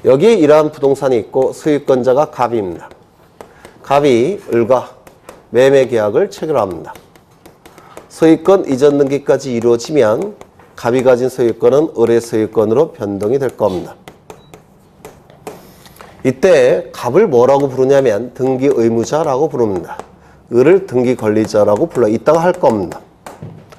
여기에 이러한 부동산이 있고 소유권자가 갑입니다. 갑이 을과 매매 계약을 체결합니다. 소유권 이전 등기까지 이루어지면 갑이 가진 소유권은 을의 소유권으로 변동이 될 겁니다. 이때 갑을 뭐라고 부르냐면 등기 의무자라고 부릅니다. 을을 등기 권리자라고 불러 이따가 할 겁니다.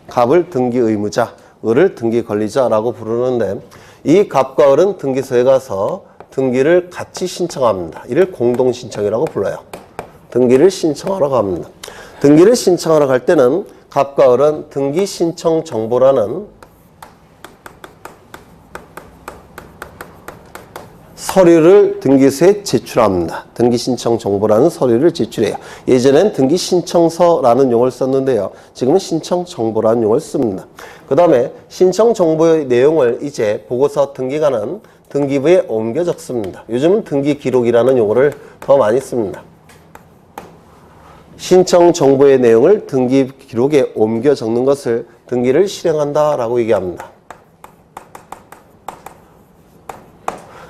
갑을 등기 의무자, 을을 등기 권리자라고 부르는데 이 갑과 을은 등기소에 가서 등기를 같이 신청합니다. 이를 공동신청이라고 불러요. 등기를 신청하러 갑니다. 등기를 신청하러 갈 때는 갑과 을은 등기 신청 정보라는 서류를 등기소에 제출합니다. 등기 신청 정보라는 서류를 제출해요. 예전엔 등기 신청서라는 용어를 썼는데요. 지금은 신청 정보라는 용어를 씁니다. 그 다음에 신청 정보의 내용을 이제 보고서 등기관은 등기부에 옮겨 적습니다. 요즘은 등기 기록이라는 용어를 더 많이 씁니다. 신청 정보의 내용을 등기 기록에 옮겨 적는 것을 등기를 실행한다라고 얘기합니다.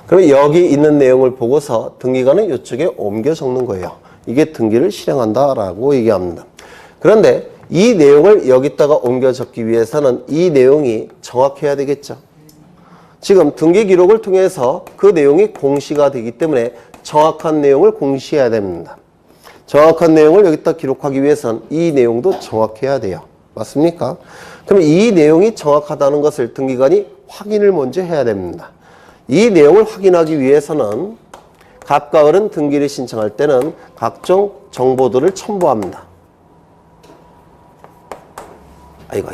그러면 여기 있는 내용을 보고서 등기관은 이쪽에 옮겨 적는 거예요. 이게 등기를 실행한다라고 얘기합니다. 그런데 이 내용을 여기다가 옮겨 적기 위해서는 이 내용이 정확해야 되겠죠. 지금 등기 기록을 통해서 그 내용이 공시가 되기 때문에 정확한 내용을 공시해야 됩니다. 정확한 내용을 여기다 기록하기 위해서는 이 내용도 정확해야 돼요. 맞습니까? 그럼 이 내용이 정확하다는 것을 등기관이 확인을 먼저 해야 됩니다. 이 내용을 확인하기 위해서는 갑과 을은 등기를 신청할 때는 각종 정보들을 첨부합니다. 아이고.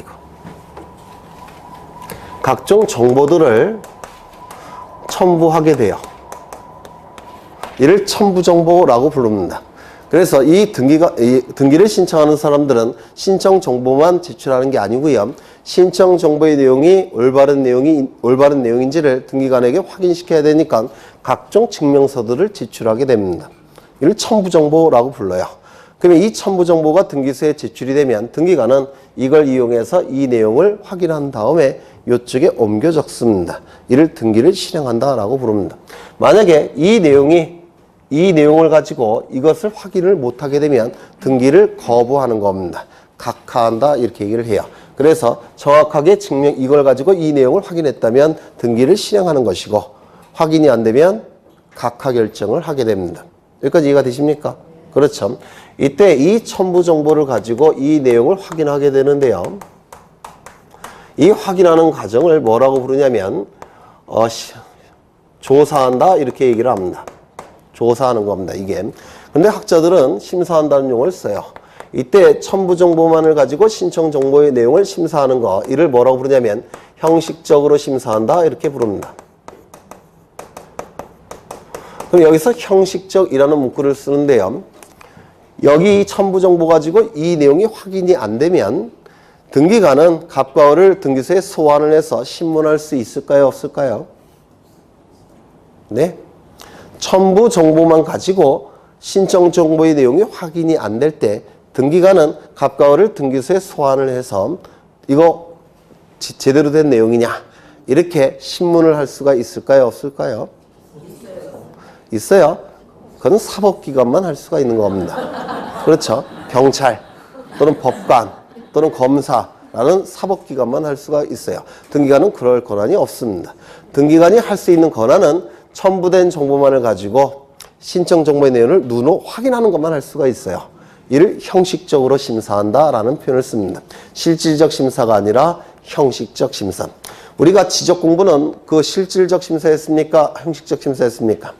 각종 정보들을 첨부하게 돼요. 이를 첨부정보라고 부릅니다. 그래서 이 등기를 신청하는 사람들은 신청 정보만 제출하는 게 아니고요. 신청 정보의 내용이 올바른 내용인지를 등기관에게 확인시켜야 되니까 각종 증명서들을 제출하게 됩니다. 이를 첨부 정보라고 불러요. 그러면 이 첨부 정보가 등기소에 제출이 되면 등기관은 이걸 이용해서 이 내용을 확인한 다음에 이쪽에 옮겨 적습니다. 이를 등기를 실행한다라고 부릅니다. 만약에 이 내용을 가지고 이것을 확인을 못하게 되면 등기를 거부하는 겁니다. 각하한다 이렇게 얘기를 해요. 그래서 정확하게 이걸 가지고 이 내용을 확인했다면 등기를 실행하는 것이고 확인이 안 되면 각하 결정을 하게 됩니다. 여기까지 이해가 되십니까? 그렇죠. 이때 이 첨부 정보를 가지고 이 내용을 확인하게 되는데요. 이 확인하는 과정을 뭐라고 부르냐면 조사한다 이렇게 얘기를 합니다. 조사하는 겁니다. 이게. 근데 학자들은 심사한다는 용어를 써요. 이때 첨부 정보만을 가지고 신청 정보의 내용을 심사하는 거, 이를 뭐라고 부르냐면 형식적으로 심사한다 이렇게 부릅니다. 그럼 여기서 형식적이라는 문구를 쓰는데요. 여기 첨부 정보 가지고 이 내용이 확인이 안 되면 등기관은 갑과 을을 등기소에 소환을 해서 신문할 수 있을까요? 없을까요? 네. 첨부 정보만 가지고 신청 정보의 내용이 확인이 안 될 때 등기관은 갑과 을을 등기소에 소환을 해서 이거 제대로 된 내용이냐 이렇게 신문을 할 수가 있을까요? 없을까요? 있어요. 그건 사법기관만 할 수가 있는 겁니다. 그렇죠. 경찰 또는 법관 또는 검사라는 사법기관만 할 수가 있어요. 등기관은 그럴 권한이 없습니다. 등기관이 할 수 있는 권한은 첨부된 정보만을 가지고 신청 정보의 내용을 눈으로 확인하는 것만 할 수가 있어요. 이를 형식적으로 심사한다라는 표현을 씁니다. 실질적 심사가 아니라 형식적 심사. 우리가 지적 공부는 그 실질적 심사였습니까? 형식적 심사였습니까?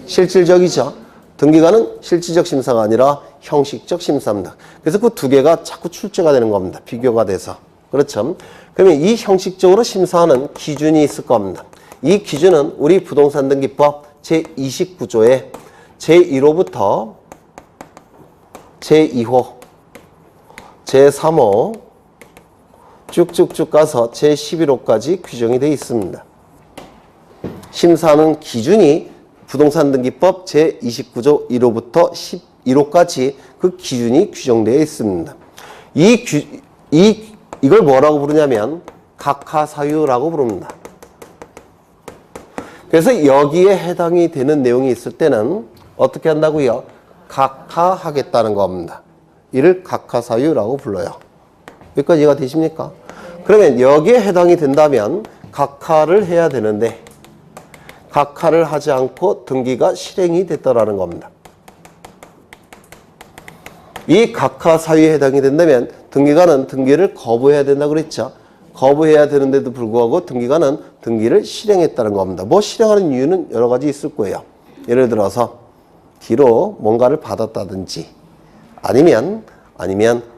실질적이죠. 등기관은 실질적 심사가 아니라 형식적 심사입니다. 그래서 그 두 개가 자꾸 출제가 되는 겁니다. 비교가 돼서. 그렇죠? 그러면 이 형식적으로 심사하는 기준이 있을 겁니다. 이 기준은 우리 부동산 등기법 제29조에 제1호부터 제2호, 제3호 쭉쭉쭉 가서 제11호까지 규정이 되어 있습니다. 심사하는 기준이 부동산 등기법 제29조 1호부터 11호까지 그 기준이 규정되어 있습니다. 이걸 뭐라고 부르냐면 각하사유라고 부릅니다. 그래서 여기에 해당이 되는 내용이 있을 때는 어떻게 한다고요? 각하하겠다는 겁니다. 이를 각하사유라고 불러요. 여기까지 이해가 되십니까? 그러면 여기에 해당이 된다면 각하를 해야 되는데 각하를 하지 않고 등기가 실행이 됐다라는 겁니다. 이 각하 사유에 해당이 된다면 등기관은 등기를 거부해야 된다고 그랬죠. 거부해야 되는데도 불구하고 등기관은 등기를 실행했다는 겁니다. 뭐 실행하는 이유는 여러 가지 있을 거예요. 예를 들어서 뒤로 뭔가를 받았다든지 아니면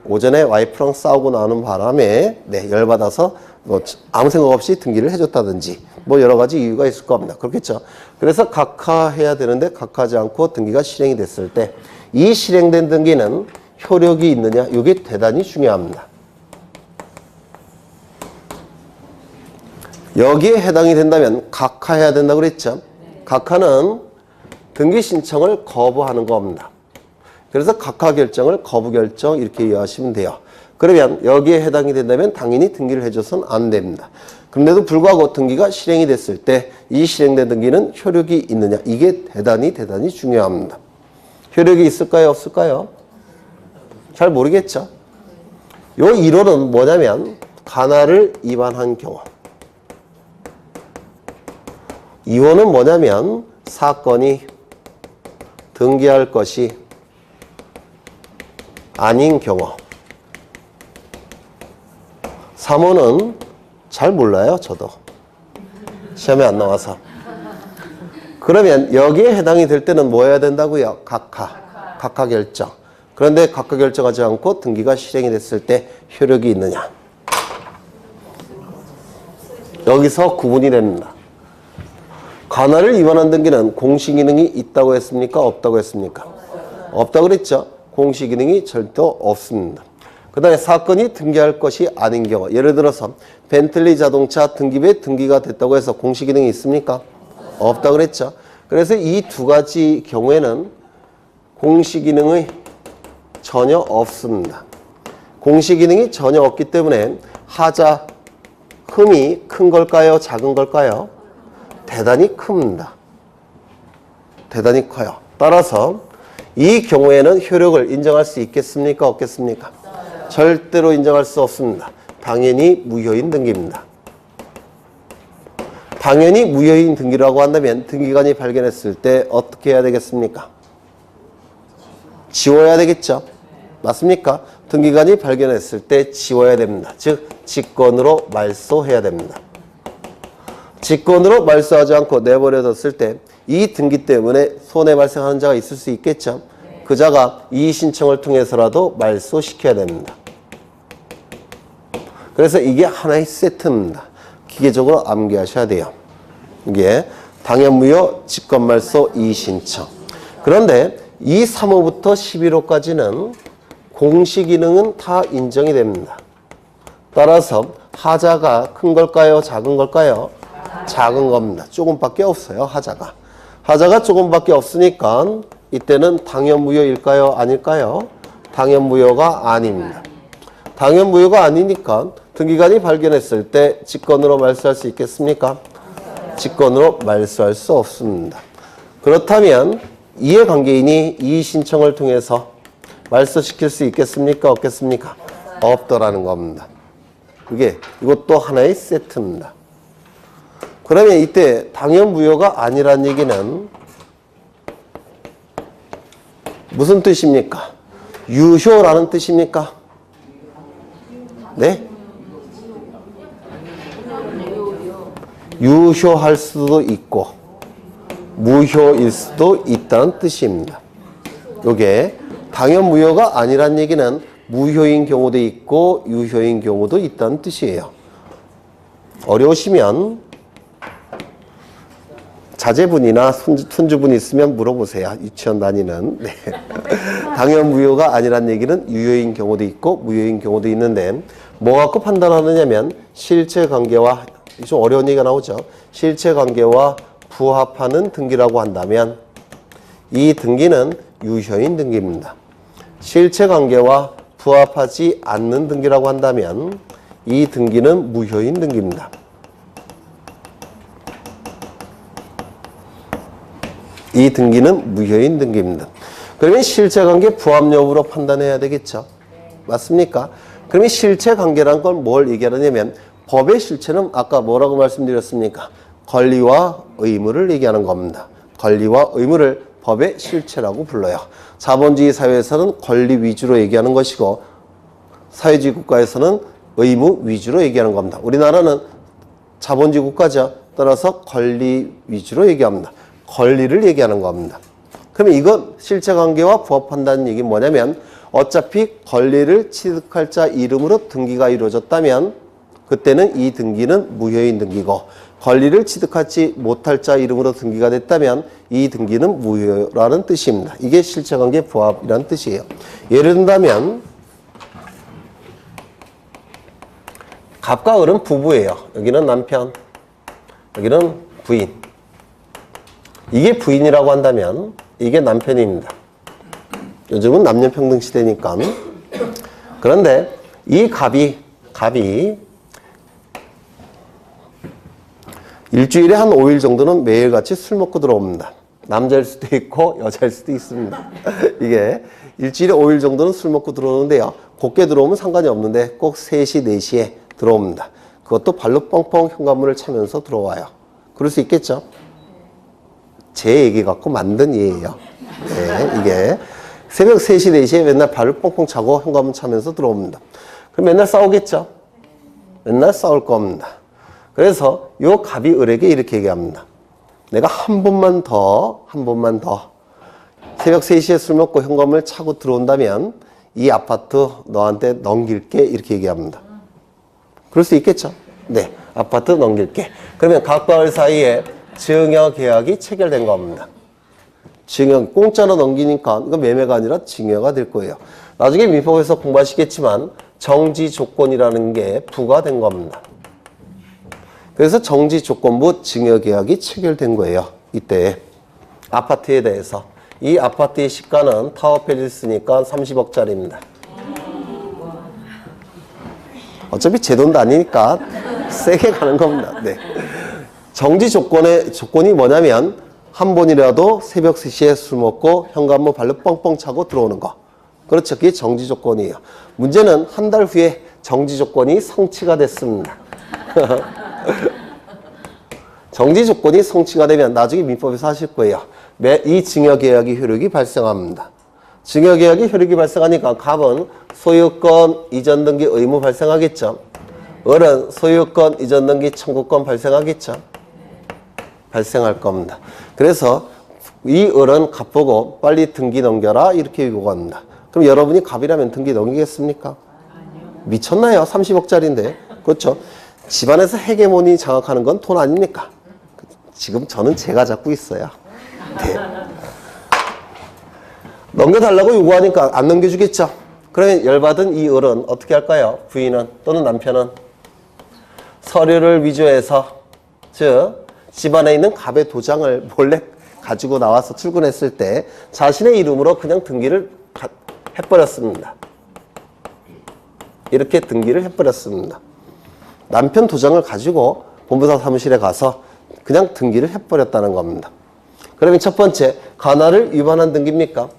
오전에 와이프랑 싸우고 나오는 바람에 열받아서 뭐 아무 생각 없이 등기를 해줬다든지 뭐 여러 가지 이유가 있을 겁니다. 그렇겠죠. 그래서 각하해야 되는데 각하하지 않고 등기가 실행이 됐을 때 이 실행된 등기는 효력이 있느냐 이게 대단히 중요합니다. 여기에 해당이 된다면 각하해야 된다고 그랬죠. 각하는 등기 신청을 거부하는 겁니다. 그래서 각하 결정을 거부 결정 이렇게 이해하시면 돼요. 그러면 여기에 해당이 된다면 당연히 등기를 해줘서는 안 됩니다. 그런데도 불구하고 등기가 실행이 됐을 때 이 실행된 등기는 효력이 있느냐 이게 대단히 중요합니다. 효력이 있을까요? 없을까요? 잘 모르겠죠. 요 1호는 뭐냐면 관할을 위반한 경우 2호는 뭐냐면 사건이 등기할 것이 아닌 경우 3호는 잘 몰라요. 저도 시험에 안 나와서. 그러면 여기에 해당이 될 때는 뭐 해야 된다고요? 각하 결정. 그런데 각하 결정하지 않고 등기가 실행이 됐을 때 효력이 있느냐 여기서 구분이 됩니다. 관할을 위반한 등기는 공시기능이 있다고 했습니까? 없다고 했습니까? 없다고 그랬죠. 공시기능이 절대 없습니다. 그 다음에 사건이 등기할 것이 아닌 경우 예를 들어서 벤틀리 자동차 등기부에 등기가 됐다고 해서 공시기능이 있습니까? 없다고 그랬죠. 그래서 이 두 가지 경우에는 공시기능이 전혀 없습니다. 공시기능이 전혀 없기 때문에 하자 흠이 큰 걸까요? 작은 걸까요? 대단히 큽니다. 대단히 커요. 따라서 이 경우에는 효력을 인정할 수 있겠습니까? 없겠습니까? 절대로 인정할 수 없습니다. 당연히 무효인 등기입니다. 당연히 무효인 등기라고 한다면 등기관이 발견했을 때 어떻게 해야 되겠습니까? 지워야 되겠죠? 맞습니까? 등기관이 발견했을 때 지워야 됩니다. 즉 직권으로 말소해야 됩니다. 직권으로 말소하지 않고 내버려뒀을 때 이 등기 때문에 손해 발생하는 자가 있을 수 있겠죠? 그 자가 이의 신청을 통해서라도 말소시켜야 됩니다. 그래서 이게 하나의 세트입니다. 기계적으로 암기하셔야 돼요. 이게 당연무효, 직권말소, 이의 신청. 그런데 이 3호부터 11호까지는 공시기능은 다 인정이 됩니다. 따라서 하자가 큰 걸까요? 작은 걸까요? 작은 겁니다. 조금밖에 없어요. 하자가. 하자가 조금밖에 없으니까 이때는 당연무효일까요? 아닐까요? 당연무효가 아닙니다. 당연무효가 아니니까 등기관이 발견했을 때 직권으로 말소할 수 있겠습니까? 직권으로 말소할 수 없습니다. 그렇다면 이해관계인이 이의 신청을 통해서 말소시킬 수 있겠습니까? 없겠습니까? 없더라는 겁니다. 이것도 하나의 세트입니다. 그러면 이때 당연무효가 아니란 얘기는 무슨 뜻입니까? 유효라는 뜻입니까? 네? 유효할 수도 있고 무효일 수도 있다는 뜻입니다. 요게 당연무효가 아니란 얘기는 무효인 경우도 있고 유효인 경우도 있다는 뜻이에요. 어려우시면 자제분이나 손주분 있으면 물어보세요. 유치원 다니는. 네. 당연무효가 아니란 얘기는 유효인 경우도 있고 무효인 경우도 있는데 뭐 갖고 판단하느냐면 실체관계와 좀 어려운 얘기가 나오죠. 실체관계와 부합하는 등기라고 한다면 이 등기는 유효인 등기입니다. 실체관계와 부합하지 않는 등기라고 한다면 이 등기는 무효인 등기입니다. 이 등기는 무효인 등기입니다. 그러면 실체관계 부합 여부로 판단해야 되겠죠. 맞습니까? 그러면 실체관계란 건 뭘 얘기하느냐면 법의 실체는 아까 뭐라고 말씀드렸습니까? 권리와 의무를 얘기하는 겁니다. 권리와 의무를 법의 실체라고 불러요. 자본주의 사회에서는 권리 위주로 얘기하는 것이고 사회주의 국가에서는 의무 위주로 얘기하는 겁니다. 우리나라는 자본주의 국가죠. 따라서 권리 위주로 얘기합니다. 권리를 얘기하는 겁니다. 그러면 이건 실체관계와 부합한다는 얘기는 뭐냐면 어차피 권리를 취득할 자 이름으로 등기가 이루어졌다면 그때는 이 등기는 무효인 등기고 권리를 취득하지 못할 자 이름으로 등기가 됐다면 이 등기는 무효라는 뜻입니다. 이게 실체관계 부합이라는 뜻이에요. 예를 든다면 갑과 을은 부부예요. 여기는 남편, 여기는 부인. 이게 부인이라고 한다면 이게 남편입니다. 요즘은 남녀평등 시대니까. 그런데 이 갑이 일주일에 한 5일 정도는 매일같이 술 먹고 들어옵니다. 남자일 수도 있고 여자일 수도 있습니다. 이게 일주일에 5일 정도는 술 먹고 들어오는데요. 곱게 들어오면 상관이 없는데 꼭 3시, 4시에 들어옵니다. 그것도 발로 뻥뻥 현관문을 차면서 들어와요. 그럴 수 있겠죠? 제 얘기 갖고 만든 예예요. 네, 이게 새벽 3시, 4시에 맨날 발을 뻥뻥 차고 현관문 차면서 들어옵니다. 그럼 맨날 싸우겠죠? 맨날 싸울 겁니다. 그래서 요 갑이 을에게 이렇게 얘기합니다. 내가 한 번만 더 새벽 3시에 술 먹고 현금을 차고 들어온다면 이 아파트 너한테 넘길게 이렇게 얘기합니다. 그럴 수 있겠죠? 네, 아파트 넘길게. 그러면 갑과 을 사이에 증여 계약이 체결된 겁니다. 증여, 공짜로 넘기니까 이거 매매가 아니라 증여가 될 거예요. 나중에 민법에서 공부하시겠지만 정지 조건이라는 게 부과된 겁니다. 그래서 정지 조건부 증여 계약이 체결된 거예요. 이때 아파트에 대해서. 이 아파트의 시가는 타워 팰리스니까 30억짜리입니다. 어차피 제 돈도 아니니까 세게 가는 겁니다. 네. 정지 조건이 뭐냐면 한 번이라도 새벽 3시에 술 먹고 현관문 발로 뻥뻥 차고 들어오는 거. 그렇죠. 그게 정지 조건이에요. 문제는 한 달 후에 정지 조건이 성취가 됐습니다. 정지 조건이 성취가 되면 나중에 민법에서 하실 거예요. 이 증여계약의 효력이 발생합니다. 증여계약의 효력이 발생하니까 갑은 소유권 이전 등기 의무 발생하겠죠. 을은 소유권 이전 등기 청구권 발생하겠죠. 발생할 겁니다. 그래서 이 을은 갑 보고 빨리 등기 넘겨라 이렇게 요구합니다. 그럼 여러분이 갑이라면 등기 넘기겠습니까? 미쳤나요? 30억짜리인데. 그렇죠. 집안에서 헤게모니 장악하는 건 돈 아닙니까? 지금 저는 제가 잡고 있어요. 네. 넘겨달라고 요구하니까 안 넘겨주겠죠. 그러면 열받은 이 을은 어떻게 할까요? 부인은 또는 남편은 서류를 위조해서, 즉 집안에 있는 갑의 도장을 몰래 가지고 나와서 출근했을 때 자신의 이름으로 그냥 등기를 해버렸습니다. 이렇게 등기를 해버렸습니다. 남편 도장을 가지고 본부사 사무실에 가서 그냥 등기를 해버렸다는 겁니다. 그러면 첫 번째, 관할을 위반한 등기입니까?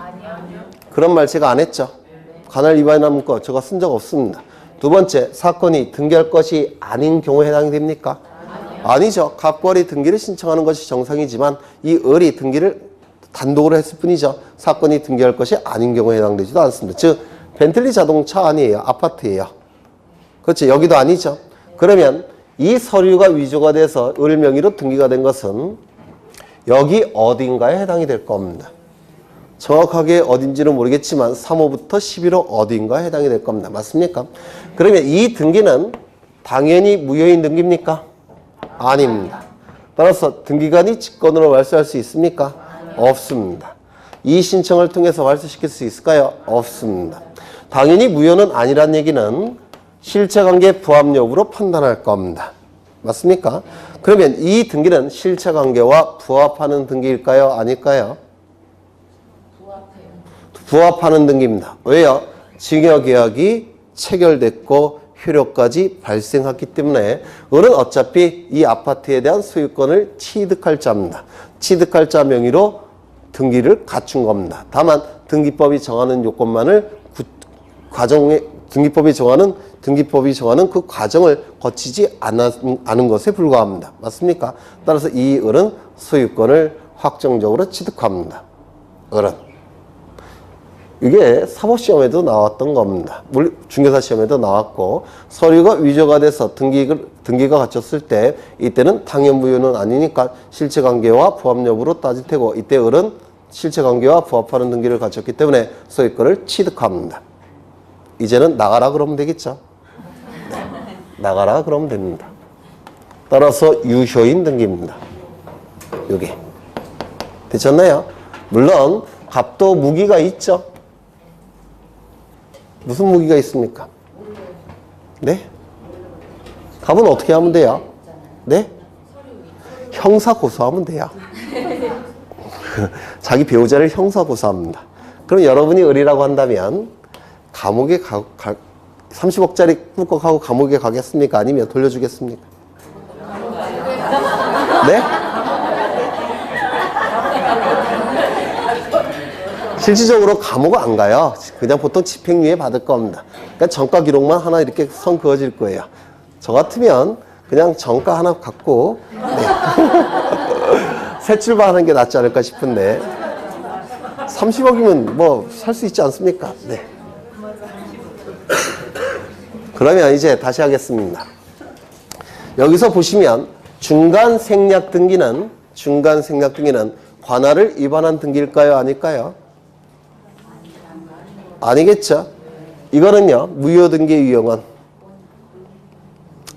아니요. 그런 말 제가 안 했죠. 관할 위반한 거 제가 쓴 적 없습니다. 두 번째, 사건이 등기할 것이 아닌 경우에 해당이 됩니까? 아니죠. 갑과을이 등기를 신청하는 것이 정상이지만 이 을이 등기를 단독으로 했을 뿐이죠. 사건이 등기할 것이 아닌 경우에 해당되지도 않습니다. 즉 벤틀리 자동차 아니에요. 아파트예요. 그렇죠. 여기도 아니죠. 그러면 이 서류가 위조가 돼서 을 명의로 등기가 된 것은 여기 어딘가에 해당이 될 겁니다. 정확하게 어딘지는 모르겠지만 3호부터 11호 어딘가에 해당이 될 겁니다. 맞습니까? 그러면 이 등기는 당연히 무효인 등기입니까? 아닙니다. 따라서 등기관이 직권으로 발수할 수 있습니까? 없습니다. 이 신청을 통해서 발수시킬 수 있을까요? 없습니다. 당연히 무효는 아니란 얘기는 실체관계 부합 여부로 판단할 겁니다. 맞습니까? 그러면 이 등기는 실체관계와 부합하는 등기일까요? 아닐까요? 부합하는 등기입니다. 왜요? 증여계약이 체결됐고 효력까지 발생했기 때문에 을은 어차피 이 아파트에 대한 소유권을 취득할 자입니다. 취득할 자 명의로 등기를 갖춘 겁니다. 다만 등기법이 정하는 요건만을 등기법이 정하는 그 과정을 거치지 않은 것에 불과합니다. 맞습니까? 따라서 이 을은 소유권을 확정적으로 취득합니다. 을은. 이게 사법시험에도 나왔던 겁니다. 중개사 시험에도 나왔고 서류가 위조가 돼서 등기가 갖췄을 때 이때는 당연무효는 아니니까 실체관계와 부합 여부로 따질 테고 이때 을은 실체관계와 부합하는 등기를 갖췄기 때문에 소유권을 취득합니다. 이제는 나가라 그러면 되겠죠. 네. 나가라 그러면 됩니다. 따라서 유효인 등기입니다. 여기 되셨나요? 물론 갑도 무기가 있죠. 무슨 무기가 있습니까? 네? 갑은 어떻게 하면 돼요? 네? 형사 고소하면 돼요. 자기 배우자를 형사 고소합니다. 그럼 여러분이 을이라고 한다면 감옥에 30억짜리 꿀꺽하고 감옥에 가겠습니까? 아니면 돌려주겠습니까? 네? 실질적으로 감옥은 안 가요. 그냥 보통 집행유예 받을 겁니다. 그러니까 정가 기록만 하나 이렇게 선 그어질 거예요. 저 같으면 그냥 정가 하나 갖고 새 출발하는 게 낫지 않을까 싶은데 30억이면 뭐 살 수 있지 않습니까? 네. 그러면 이제 다시 하겠습니다. 여기서 보시면 중간 생략 등기는 관할을 위반한 등기일까요? 아닐까요? 아니겠죠. 이거는요. 무효등기 유형은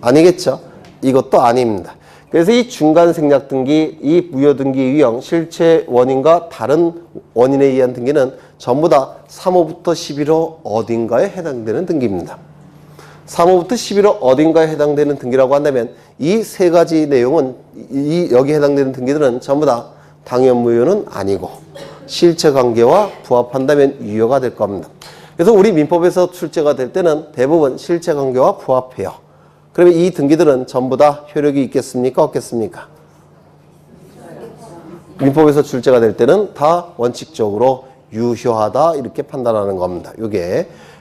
아니겠죠. 이것도 아닙니다. 그래서 이 중간 생략 등기, 이 무효등기 유형, 실체 원인과 다른 원인에 의한 등기는 전부 다 3호부터 11호 어딘가에 해당되는 등기입니다. 3호부터 11호 어딘가에 해당되는 등기라고 한다면 이 세 가지 내용은 여기 해당되는 등기들은 전부 다 당연 무효는 아니고 실체관계와 부합한다면 유효가 될 겁니다. 그래서 우리 민법에서 출제가 될 때는 대부분 실체관계와 부합해요. 그러면 이 등기들은 전부 다 효력이 있겠습니까? 없겠습니까? 민법에서 출제가 될 때는 다 원칙적으로 유효하다 이렇게 판단하는 겁니다.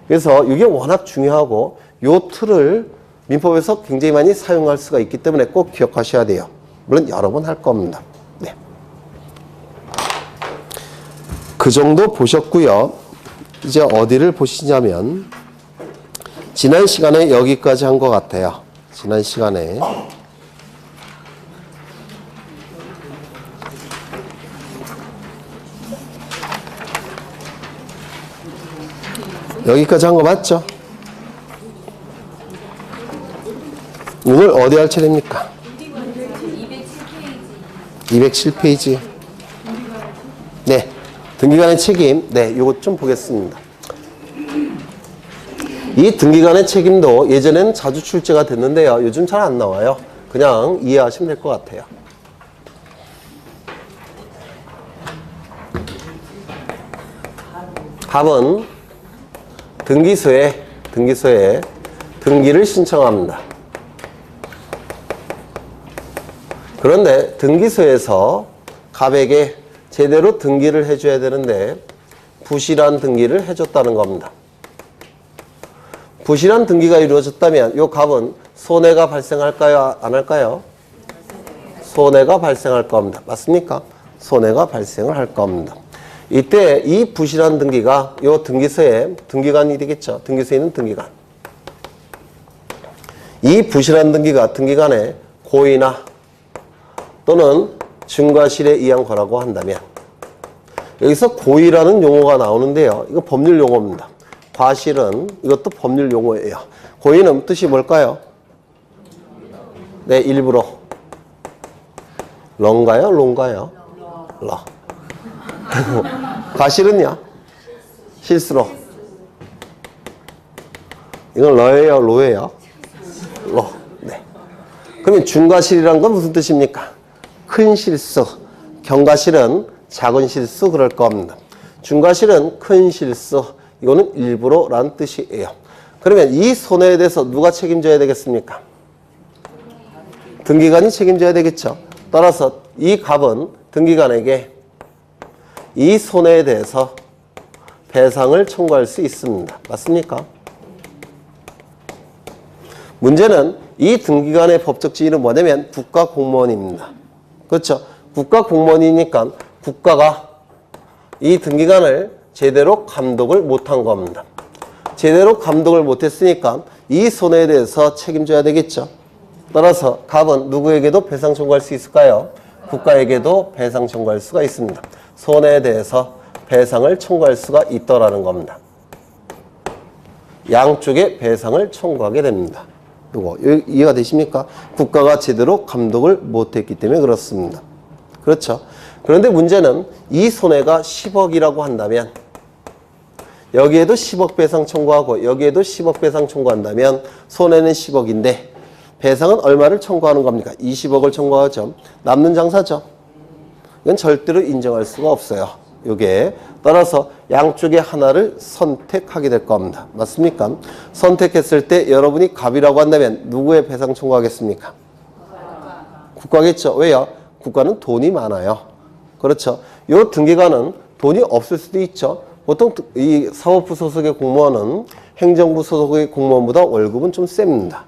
그래서 이게 워낙 중요하고 요 틀을 민법에서 굉장히 많이 사용할 수가 있기 때문에 꼭 기억하셔야 돼요. 물론 여러 번 할 겁니다. 네. 그 정도 보셨고요. 이제 어디를 보시냐면 지난 시간에 여기까지 한 것 같아요. 지난 시간에 여기까지 한 거 맞죠? 오늘 어디 할 차례입니까? 207페이지. 네. 등기관의 책임. 네, 요것 좀 보겠습니다. 이 등기관의 책임도 예전에는 자주 출제가 됐는데요. 요즘 잘 안 나와요. 그냥 이해하시면 될 것 같아요. 답은 등기소에 등기를 신청합니다. 그런데 등기소에서 갑에게 제대로 등기를 해줘야 되는데 부실한 등기를 해줬다는 겁니다. 부실한 등기가 이루어졌다면 이 갑은 손해가 발생할까요? 안 할까요? 손해가 발생할 겁니다. 맞습니까? 손해가 발생을 할 겁니다. 이때 이 부실한 등기가 이 등기소의 등기관이 되겠죠. 등기소에 있는 등기관. 이 부실한 등기가 등기관에 고의나 또는 증과실에 의한 거라고 한다면 여기서 고의라는 용어가 나오는데요. 이거 법률 용어입니다. 과실은 이것도 법률 용어예요. 고의는 뜻이 뭘까요? 네, 일부러. 런가요? 롱가요? 러. 과실은요? 실수로. 이건 러예요? 로예요? 러. 네. 그러면 중과실이란 건 무슨 뜻입니까? 큰 실수. 경과실은 작은 실수 그럴 겁니다. 중과실은 큰 실수. 이거는 일부러라는 뜻이에요. 그러면 이 손해에 대해서 누가 책임져야 되겠습니까? 등기관이 책임져야 되겠죠. 따라서 이 갑은 등기관에게 이 손해에 대해서 배상을 청구할 수 있습니다. 맞습니까? 문제는 이 등기관의 법적 지위는 뭐냐면 국가공무원입니다. 그렇죠? 국가공무원이니까 국가가 이 등기관을 제대로 감독을 못한 겁니다. 제대로 감독을 못했으니까 이 손해에 대해서 책임져야 되겠죠. 따라서 갑은 누구에게도 배상 청구할 수 있을까요? 국가에게도 배상 청구할 수가 있습니다. 손해에 대해서 배상을 청구할 수가 있더라는 겁니다. 양쪽에 배상을 청구하게 됩니다. 이거 이해가 되십니까? 국가가 제대로 감독을 못했기 때문에 그렇습니다. 그렇죠? 그런데 문제는 이 손해가 10억이라고 한다면 여기에도 10억 배상 청구하고 여기에도 10억 배상 청구한다면 손해는 10억인데 배상은 얼마를 청구하는 겁니까? 20억을 청구하죠. 남는 장사죠. 이건 절대로 인정할 수가 없어요. 요게 따라서 양쪽에 하나를 선택하게 될 겁니다. 맞습니까? 선택했을 때 여러분이 갑이라고 한다면 누구의 배상 청구하겠습니까? 국가겠죠. 왜요? 국가는 돈이 많아요. 그렇죠. 요 등기관은 돈이 없을 수도 있죠. 보통 이 사법부 소속의 공무원은 행정부 소속의 공무원보다 월급은 좀 셉니다.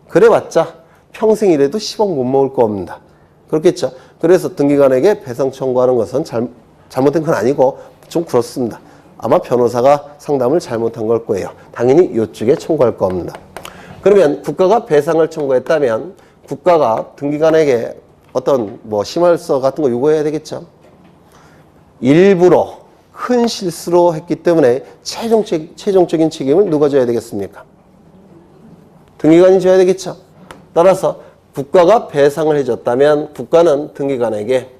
그래봤자 평생 일해도 10억 못 먹을 겁니다. 그렇겠죠. 그래서 등기관에게 배상 청구하는 것은 잘못된 건 아니고 좀 그렇습니다. 아마 변호사가 상담을 잘못한 걸 거예요. 당연히 이쪽에 청구할 겁니다. 그러면 국가가 배상을 청구했다면 국가가 등기관에게 어떤 심할서 같은 거 요구해야 되겠죠. 일부러 큰 실수로 했기 때문에 최종적인 책임을 누가 져야 되겠습니까? 등기관이 져야 되겠죠. 따라서 국가가 배상을 해줬다면 국가는 등기관에게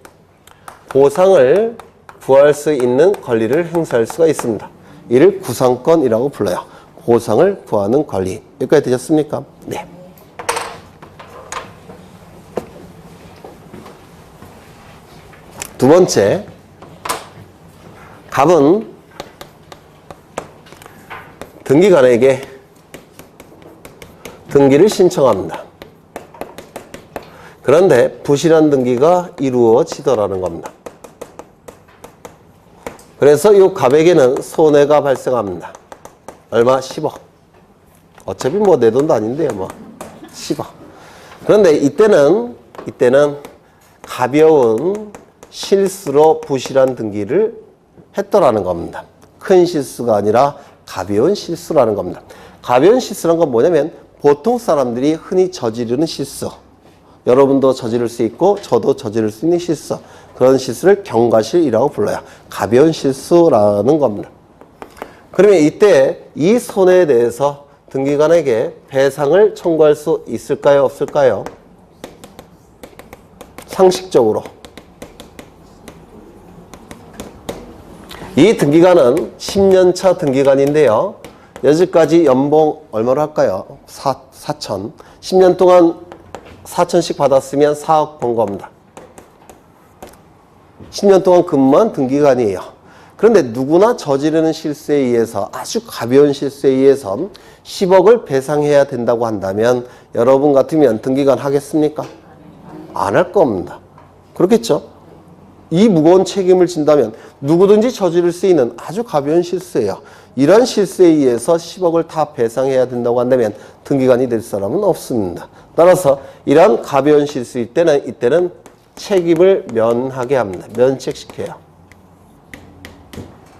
보상을 구할 수 있는 권리를 행사할 수가 있습니다. 이를 구상권이라고 불러요. 보상을 구하는 권리. 여기까지 되셨습니까? 네. 두 번째, 갑은 등기관에게 등기를 신청합니다. 그런데 부실한 등기가 이루어지더라는 겁니다. 그래서 이 갑에게는 손해가 발생합니다. 얼마? 10억. 어차피 내 돈도 아닌데요, 10억. 그런데 이때는 가벼운 실수로 부실한 등기를 했더라는 겁니다. 큰 실수가 아니라 가벼운 실수라는 겁니다. 가벼운 실수란 건 뭐냐면 보통 사람들이 흔히 저지르는 실수. 여러분도 저지를 수 있고 저도 저지를 수 있는 실수. 그런 실수를 경과실이라고 불러요. 가벼운 실수라는 겁니다. 그러면 이때 이 손해에 대해서 등기관에게 배상을 청구할 수 있을까요? 없을까요? 상식적으로. 이 등기관은 10년차 등기관인데요. 여지까지 연봉 얼마로 할까요? 4천. 10년 동안 4천씩 받았으면 4억 번 겁니다. 10년 동안 근무한 등기관이에요. 그런데 누구나 저지르는 실수에 의해서 아주 가벼운 실수에 의해서 10억을 배상해야 된다고 한다면 여러분 같으면 등기관 하겠습니까? 안 할 겁니다. 그렇겠죠? 이 무거운 책임을 진다면 누구든지 저지를 수 있는 아주 가벼운 실수예요. 이런 실수에 의해서 10억을 다 배상해야 된다고 한다면 등기관이 될 사람은 없습니다. 따라서 이런 가벼운 실수일 때는 이때는 책임을 면하게 합니다. 면책시켜요.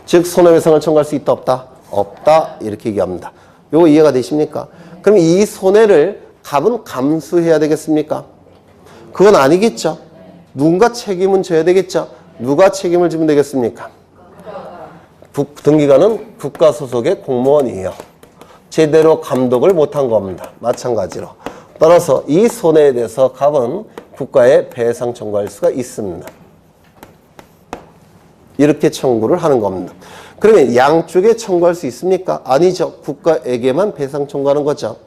즉 손해배상을 청구할 수 있다 없다? 없다 이렇게 얘기합니다. 요거 이해가 되십니까? 그럼 이 손해를 갑은 감수해야 되겠습니까? 그건 아니겠죠. 누군가 책임은 져야 되겠죠. 누가 책임을 지면 되겠습니까? 등기관은 국가 소속의 공무원이에요. 제대로 감독을 못한 겁니다. 마찬가지로. 따라서 이 손해에 대해서 갑은 국가에 배상 청구할 수가 있습니다. 이렇게 청구를 하는 겁니다. 그러면 양쪽에 청구할 수 있습니까? 아니죠. 국가에게만 배상 청구하는 거죠.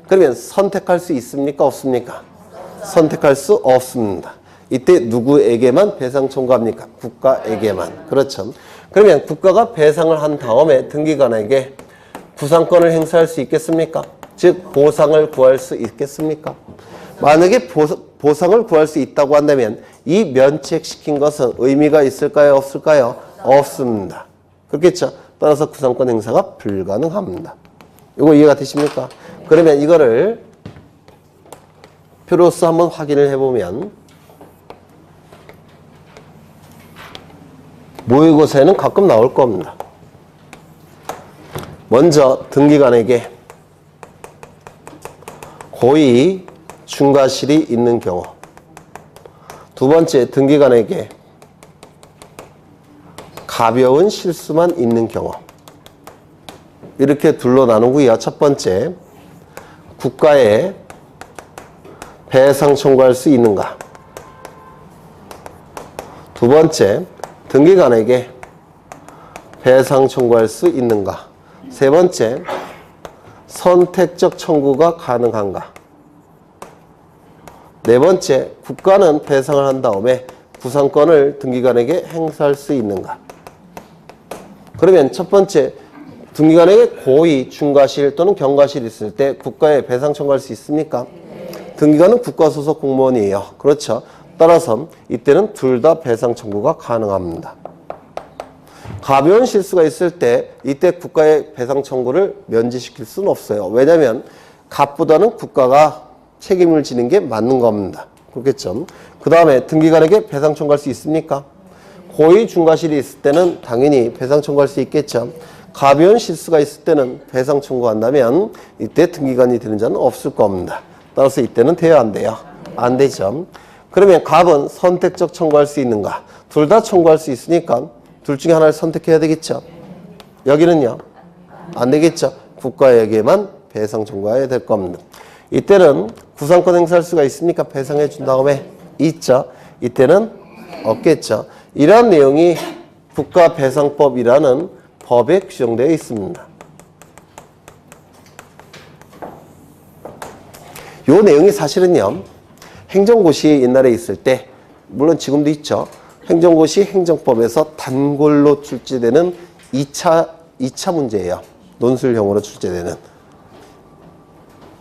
그러면 선택할 수 있습니까? 없습니까? 선택할 수 없습니다. 이때 누구에게만 배상 청구합니까? 국가에게만. 그렇죠. 그러면 국가가 배상을 한 다음에 등기관에게 구상권을 행사할 수 있겠습니까? 즉 보상을 구할 수 있겠습니까? 만약에 보상을 구할 수 있다고 한다면 이 면책시킨 것은 의미가 있을까요? 없을까요? 없습니다. 그렇겠죠? 따라서 구상권 행사가 불가능합니다. 이거 이해가 되십니까? 그러면 이거를 표로서 한번 확인을 해보면 모의고사에는 가끔 나올 겁니다. 먼저 등기관에게 고의 중과실이 있는 경우, 두 번째 등기관에게 가벼운 실수만 있는 경우, 이렇게 둘로 나누고요. 첫 번째, 국가에 배상 청구할 수 있는가? 두 번째, 등기관에게 배상 청구할 수 있는가? 세 번째, 선택적 청구가 가능한가? 네 번째, 국가는 배상을 한 다음에 구상권을 등기관에게 행사할 수 있는가? 그러면 첫 번째, 등기관에게 고의, 중과실 또는 경과실이 있을 때 국가에 배상 청구할 수 있습니까? 등기관은 국가 소속 공무원이에요. 그렇죠. 따라서 이때는 둘 다 배상 청구가 가능합니다. 가벼운 실수가 있을 때 이때 국가의 배상 청구를 면제시킬 수는 없어요. 왜냐하면 갑보다는 국가가 책임을 지는 게 맞는 겁니다. 그렇겠죠. 그 다음에 등기관에게 배상 청구할 수 있습니까? 고의 중과실이 있을 때는 당연히 배상 청구할 수 있겠죠. 가벼운 실수가 있을 때는 배상 청구한다면 이때 등기관이 되는 자는 없을 겁니다. 따라서 이때는 돼요, 안 돼요? 안 되죠. 그러면 갑은 선택적 청구할 수 있는가? 둘 다 청구할 수 있으니까 둘 중에 하나를 선택해야 되겠죠. 여기는요, 안 되겠죠. 국가에게만 배상 청구해야 될 겁니다. 이때는 구상권 행사할 수가 있습니까? 배상해 준 다음에 있죠. 이때는 없겠죠. 이러한 내용이 국가배상법이라는 법에 규정되어 있습니다. 이 내용이 사실은요, 행정고시 옛날에 있을 때, 물론 지금도 있죠. 행정고시 행정법에서 단골로 출제되는 2차 문제예요. 논술형으로 출제되는.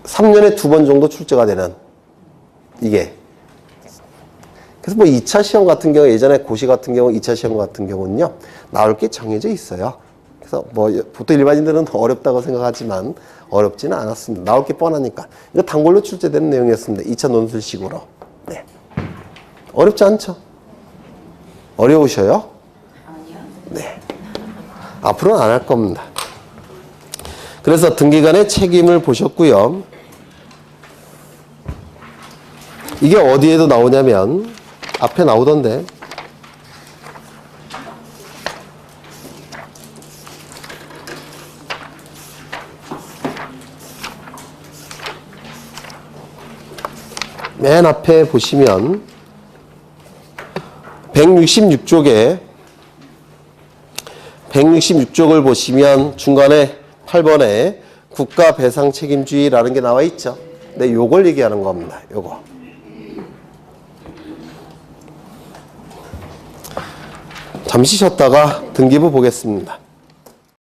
3년에 2번 정도 출제가 되는 이게. 그래서 뭐 2차 시험 같은 경우, 예전에 고시 같은 경우, 2차 시험 같은 경우는요, 나올 게 정해져 있어요. 그래서 뭐 보통 일반인들은 어렵다고 생각하지만 어렵지는 않았습니다. 나올 게 뻔하니까. 이거 단골로 출제되는 내용이었습니다. 2차 논술식으로. 네. 어렵지 않죠? 어려우셔요? 아니요. 네. 앞으로는 안 할 겁니다. 그래서 등기관의 책임을 보셨고요. 이게 어디에도 나오냐면 앞에 나오던데 맨 앞에 보시면 166쪽에 166쪽을 보시면 중간에 8번에 국가 배상 책임주의라는 게 나와 있죠. 네, 요걸 얘기하는 겁니다. 요거. 잠시 쉬었다가 등기부 보겠습니다.